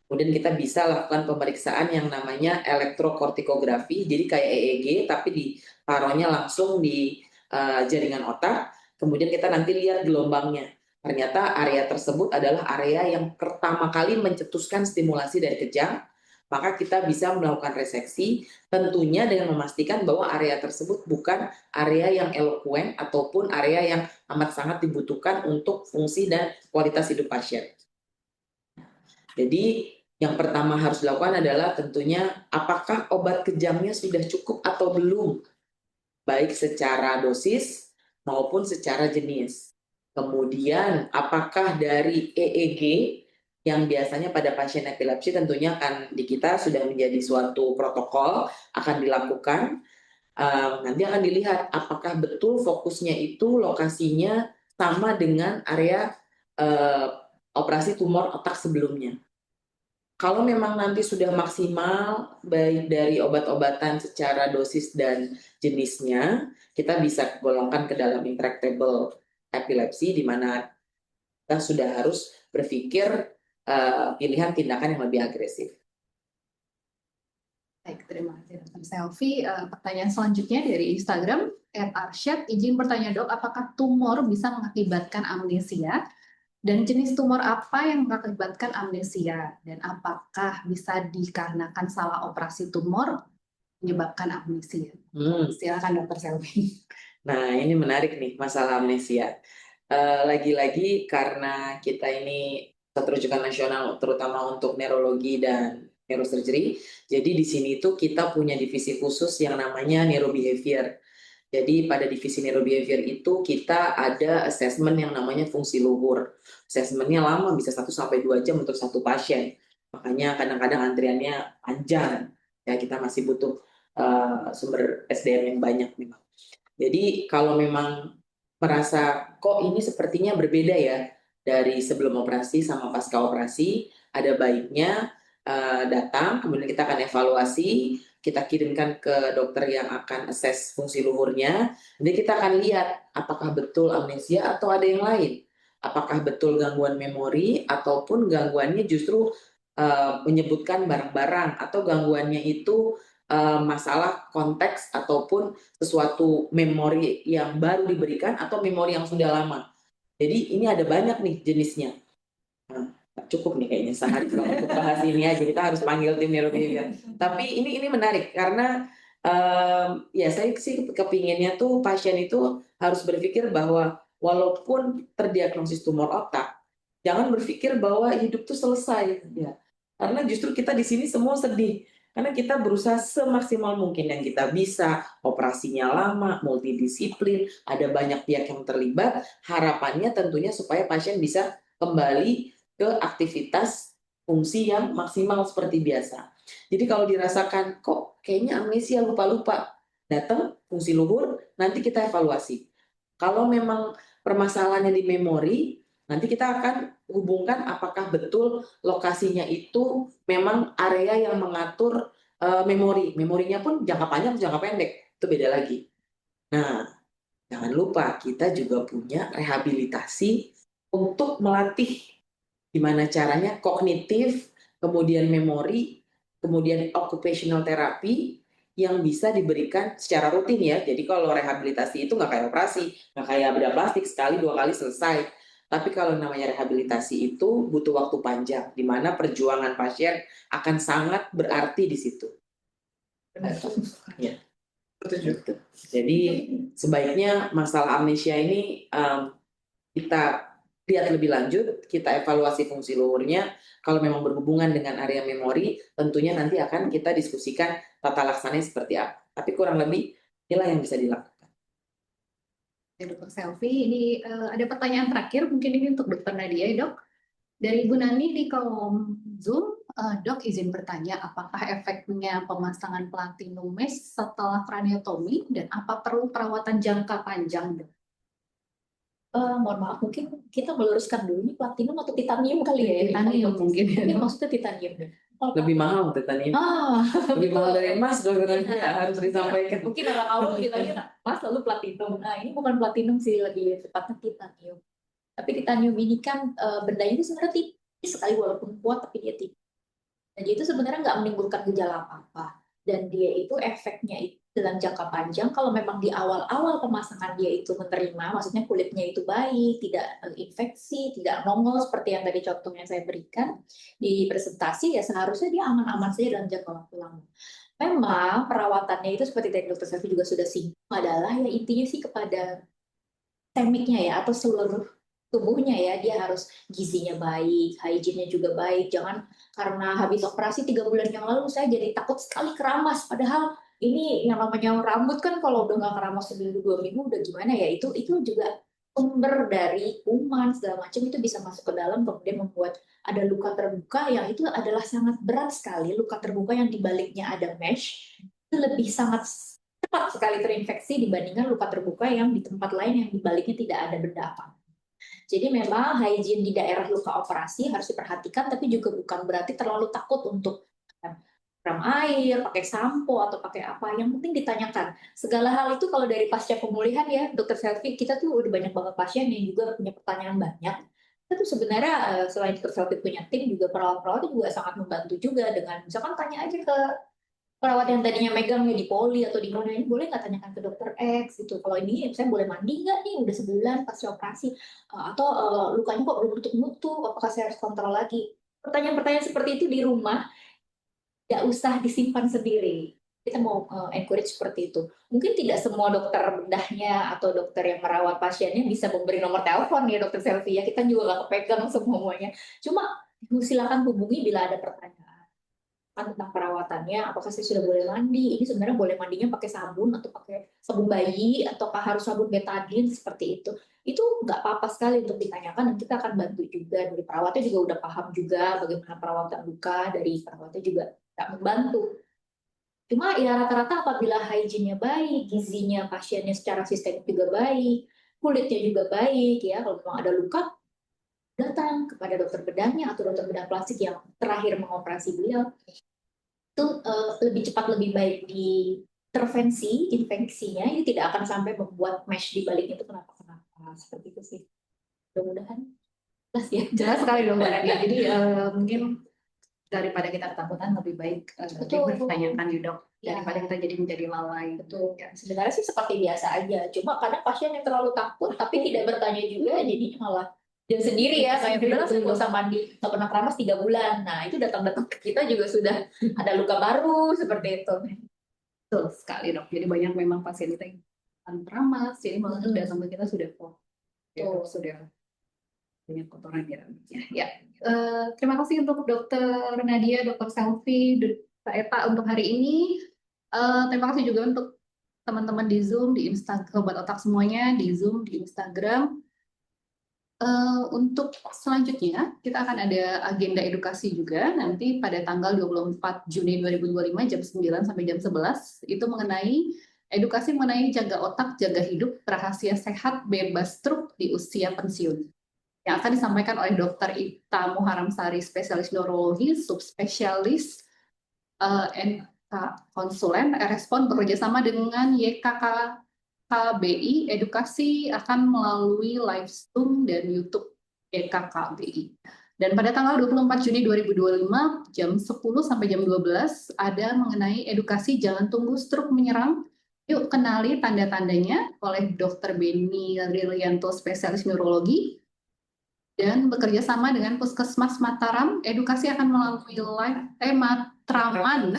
Kemudian kita bisa lakukan pemeriksaan yang namanya elektrokortikografi, jadi kayak EEG tapi ditaruhnya langsung di jaringan otak. Kemudian kita nanti lihat gelombangnya. Ternyata area tersebut adalah area yang pertama kali mencetuskan stimulasi dari kejang, maka kita bisa melakukan reseksi, tentunya dengan memastikan bahwa area tersebut bukan area yang elokuen ataupun area yang amat sangat dibutuhkan untuk fungsi dan kualitas hidup pasien. Jadi yang pertama harus dilakukan adalah tentunya apakah obat kejangnya sudah cukup atau belum, baik secara dosis maupun secara jenis. Kemudian apakah dari EEG yang biasanya pada pasien epilepsi tentunya akan di kita sudah menjadi suatu protokol akan dilakukan. Nanti akan dilihat apakah betul fokusnya itu lokasinya sama dengan area operasi tumor otak sebelumnya. Kalau memang nanti sudah maksimal, baik dari obat-obatan secara dosis dan jenisnya, kita bisa golongkan ke dalam intractable epilepsi, di mana kita sudah harus berpikir pilihan tindakan yang lebih agresif. Baik, terima kasih Dr. Selvi. Pertanyaan selanjutnya dari Instagram, @arsyad, izin bertanya dok, apakah tumor bisa mengakibatkan amnesia? Dan jenis tumor apa yang mengakibatkan amnesia? Dan apakah bisa dikarenakan salah operasi tumor menyebabkan amnesia? Silakan Dr. Selvi. Nah, ini menarik nih masalah amnesia. Lagi-lagi karena kita ini satu rujukan nasional terutama untuk neurologi dan neurosurgery, jadi di sini tuh kita punya divisi khusus yang namanya neurobehavior. Jadi pada divisi neurobehavior itu kita ada assessment yang namanya fungsi luhur. Assessmentnya lama, bisa 1-2 jam untuk satu pasien. Makanya kadang-kadang antriannya panjang. Ya, kita masih butuh sumber SDM yang banyak memang. Jadi kalau memang merasa kok ini sepertinya berbeda ya dari sebelum operasi sama pasca operasi, ada baiknya datang, kemudian kita akan evaluasi, kita kirimkan ke dokter yang akan assess fungsi luhurnya, jadi kita akan lihat apakah betul amnesia atau ada yang lain, apakah betul gangguan memori ataupun gangguannya justru menyebutkan barang-barang atau gangguannya itu masalah konteks ataupun sesuatu memori yang baru diberikan atau memori yang sudah lama. Jadi ini ada banyak nih jenisnya. Nah, cukup nih kayaknya sehari kalau untuk bahas ini aja, kita harus panggil tim neurobehavior. Tapi ini menarik karena ya saya sih kepinginnya tuh pasien itu harus berpikir bahwa walaupun terdiagnosis tumor otak, jangan berpikir bahwa hidup tuh selesai ya. Karena justru kita di sini semua sedih. Karena kita berusaha semaksimal mungkin yang kita bisa, operasinya lama, multidisiplin, ada banyak pihak yang terlibat, harapannya tentunya supaya pasien bisa kembali ke aktivitas fungsi yang maksimal seperti biasa. Jadi kalau dirasakan kok kayaknya amnesia lupa-lupa, datang fungsi luhur, nanti kita evaluasi. Kalau memang permasalahannya di memori, nanti kita akan hubungkan apakah betul lokasinya itu memang area yang mengatur memori. Memorinya pun jangka panjang, jangka pendek, itu beda lagi. Nah, jangan lupa kita juga punya rehabilitasi untuk melatih gimana caranya kognitif, kemudian memori, kemudian occupational therapy yang bisa diberikan secara rutin ya. Jadi kalau rehabilitasi itu nggak kayak operasi, nggak kayak bedah plastik sekali 2 kali selesai. Tapi kalau namanya rehabilitasi itu butuh waktu panjang, di mana perjuangan pasien akan sangat berarti di situ. Ya. Gitu. Jadi sebaiknya masalah amnesia ini kita lihat lebih lanjut, kita evaluasi fungsi luhurnya. Kalau memang berhubungan dengan area memori, tentunya nanti akan kita diskusikan tata laksananya seperti apa. Tapi kurang lebih inilah yang bisa dilakukan. Dr. Selvi, ini ada pertanyaan terakhir, mungkin ini untuk Dr. Nadia, Dok. Dari Ibu Nani di kolom Zoom, Dok izin bertanya, apakah efeknya pemasangan platinum mesh setelah kraniotomi dan apa perlu perawatan jangka panjang, Dok? Mohon maaf, mungkin kita meluruskan dulu ini platinum atau titanium kali ya? Titanium mungkin ya. Ini maksudnya titanium deh. Lebih mahal titanium. Lebih mahal dari emas, dokter harus disampaikan. Mungkin orang awam bilangnya emas lalu platinum. Nah, ini bukan platinum sih, lebih tepatnya titanium. Tapi titanium ini kan bendanya itu sebenarnya tipis sekali walaupun kuat, tapi dia tipis. Dan itu sebenarnya nggak menimbulkan gejala apa-apa. Dan dia itu efeknya itu dalam jangka panjang, kalau memang di awal-awal pemasangan dia itu menerima, maksudnya kulitnya itu baik, tidak infeksi, tidak nongol seperti yang tadi contohnya saya berikan di presentasi, ya seharusnya dia aman-aman saja dalam jangka waktu lama. Memang perawatannya itu seperti tadi Dr. Selvi juga sudah singgung adalah ya intinya sih kepada sistemiknya ya, atau seluruh tubuhnya ya, dia harus gizinya baik, hygiene-nya juga baik. Jangan karena habis operasi 3 bulan yang lalu saya jadi takut sekali keramas, padahal ini yang namanya rambut kan kalau udah nggak keramas seminggu 2 minggu udah gimana ya, itu juga sumber dari kuman segala macam itu bisa masuk ke dalam, kemudian membuat ada luka terbuka yang itu adalah sangat berat sekali. Luka terbuka yang di baliknya ada mesh itu lebih sangat cepat sekali terinfeksi dibandingkan luka terbuka yang di tempat lain yang di baliknya tidak ada benda apa. Jadi memang hygiene di daerah luka operasi harus diperhatikan, tapi juga bukan berarti terlalu takut untuk siram air, pakai sampo atau pakai apa. Yang penting ditanyakan. Segala hal itu kalau dari pasca pemulihan ya, Dokter Selvi, kita tuh udah banyak banget pasien yang juga punya pertanyaan banyak. Kita tuh sebenarnya selain Dokter Selvi punya tim, juga perawat-perawat juga sangat membantu juga dengan misalkan tanya aja ke perawat yang tadinya megang ya di poli atau di mana, ini boleh nggak tanyakan ke dokter X gitu. Kalau ini saya boleh mandi nggak nih udah sebulan pasca operasi, atau lukanya kok belum nutup, apakah saya harus kontrol lagi? Pertanyaan-pertanyaan seperti itu di rumah tidak usah disimpan sendiri. Kita mau encourage seperti itu. Mungkin tidak semua dokter bedahnya atau dokter yang merawat pasiennya bisa memberi nomor telepon ya Dokter Selvi ya. Kita juga nggak kepegang semuanya. Cuma silakan hubungi bila ada pertanyaan tentang perawatannya, apakah saya sudah boleh mandi? Ini sebenarnya boleh mandinya pakai sabun atau pakai sabun bayi, ataukah harus sabun betadine seperti itu? Itu nggak apa-apa sekali untuk ditanyakan dan kita akan bantu juga. Dari perawatnya juga udah paham juga bagaimana perawatan luka, dari perawatnya juga tak membantu. Cuma ya rata-rata apabila hygiene-nya baik, gizinya pasiennya secara sistemik juga baik, kulitnya juga baik ya, kalau memang ada luka, datang kepada dokter bedahnya atau dokter bedah plastik yang terakhir mengoperasi beliau, itu lebih cepat lebih baik di intervensi infeksinya, ini tidak akan sampai membuat mesh di balik itu kenapa-kenapa seperti itu sih. Mudah-mudahan jelas ya. Jelas sekali dong Mbak Nadia. Jadi mungkin daripada kita ketakutan lebih baik Betul. dipertanyakan ya dok, Ya. daripada kita jadi menjadi lalai. Betul. Sebenarnya sih seperti biasa aja. Cuma kadang pasien yang terlalu takut tapi tidak bertanya juga, jadinya malah dia sendiri ya kayak bilang saya nggak usah mandi, nggak pernah keramas 3 bulan. Nah itu datang-datang ke kita juga sudah ada luka baru seperti itu. Betul sekali dok. Jadi banyak memang pasien kita yang keramas, jadi malah datang ke kita sudah kok. Betul. Sudah banyak kotoran di rambutnya. Ya, terima kasih untuk Dokter Nadia, Dokter Selvi, Kak Eta untuk hari ini. Terima kasih juga untuk teman-teman di Zoom, di Instagram, Sobat Otak semuanya, di Zoom, di Instagram. Untuk selanjutnya, kita akan ada agenda edukasi juga nanti pada tanggal 24 Juni 2025 jam 9 sampai jam 11, itu mengenai edukasi mengenai jaga otak, jaga hidup, rahasia sehat, bebas stroke di usia pensiun. Yang akan disampaikan oleh Dr. Ita Muharamsari, spesialis neurologi, subspesialis konsulen, Respon bekerjasama dengan YKKBI Edukasi akan melalui live Zoom dan YouTube YKKBI. Dan pada tanggal 24 Juni 2025 jam 10 sampai jam 12 ada mengenai edukasi jangan tunggu stroke menyerang. Yuk kenali tanda-tandanya oleh Dr. Beni Rilianto, spesialis neurologi. Dan bekerja sama dengan Puskesmas Mataram, edukasi akan melalui live Matraman.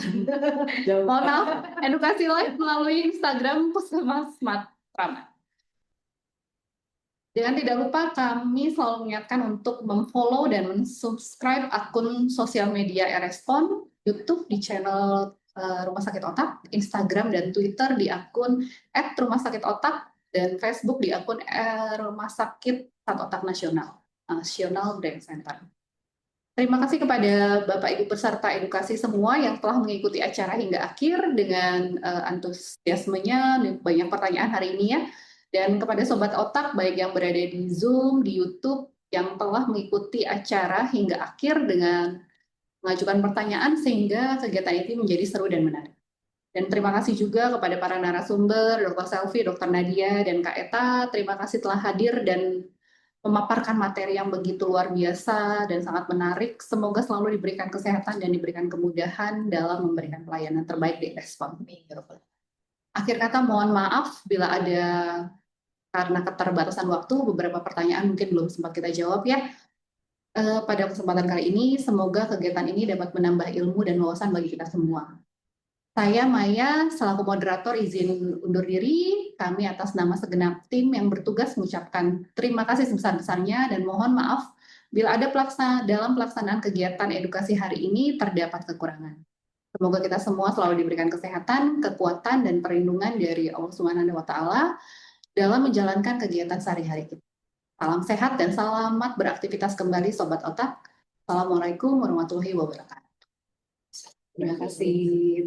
Mohon maaf, edukasi live melalui Instagram Puskesmas Mataram. Dan tidak lupa kami selalu mengingatkan untuk memfollow dan mensubscribe akun sosial media Respon, YouTube di channel Rumah Sakit Otak, Instagram dan Twitter di akun @rumahtsakitotak, dan Facebook di akun Rumah Sakit Otak Nasional Brain Center. Terima kasih kepada Bapak Ibu peserta edukasi semua yang telah mengikuti acara hingga akhir dengan antusiasmenya, banyak pertanyaan hari ini ya. Dan kepada Sobat Otak, baik yang berada di Zoom, di YouTube, yang telah mengikuti acara hingga akhir dengan mengajukan pertanyaan sehingga kegiatan ini menjadi seru dan menarik. Dan terima kasih juga kepada para narasumber, Dr. Selvi, Dr. Nadia, dan Kak Eta. Terima kasih telah hadir dan memaparkan materi yang begitu luar biasa dan sangat menarik. Semoga selalu diberikan kesehatan dan diberikan kemudahan dalam memberikan pelayanan terbaik di Respon. Akhir kata, mohon maaf bila ada karena keterbatasan waktu, beberapa pertanyaan mungkin belum sempat kita jawab ya. Pada kesempatan kali ini, semoga kegiatan ini dapat menambah ilmu dan wawasan bagi kita semua. Saya Maya, selaku moderator izin undur diri. Kami atas nama segenap tim yang bertugas mengucapkan terima kasih sebesar-besarnya dan mohon maaf bila ada dalam pelaksanaan kegiatan edukasi hari ini terdapat kekurangan. Semoga kita semua selalu diberikan kesehatan, kekuatan, dan perlindungan dari Allah Subhanahu wa Ta'ala dalam menjalankan kegiatan sehari-hari kita. Salam sehat dan selamat beraktivitas kembali Sobat Otak. Assalamualaikum warahmatullahi wabarakatuh. Terima kasih.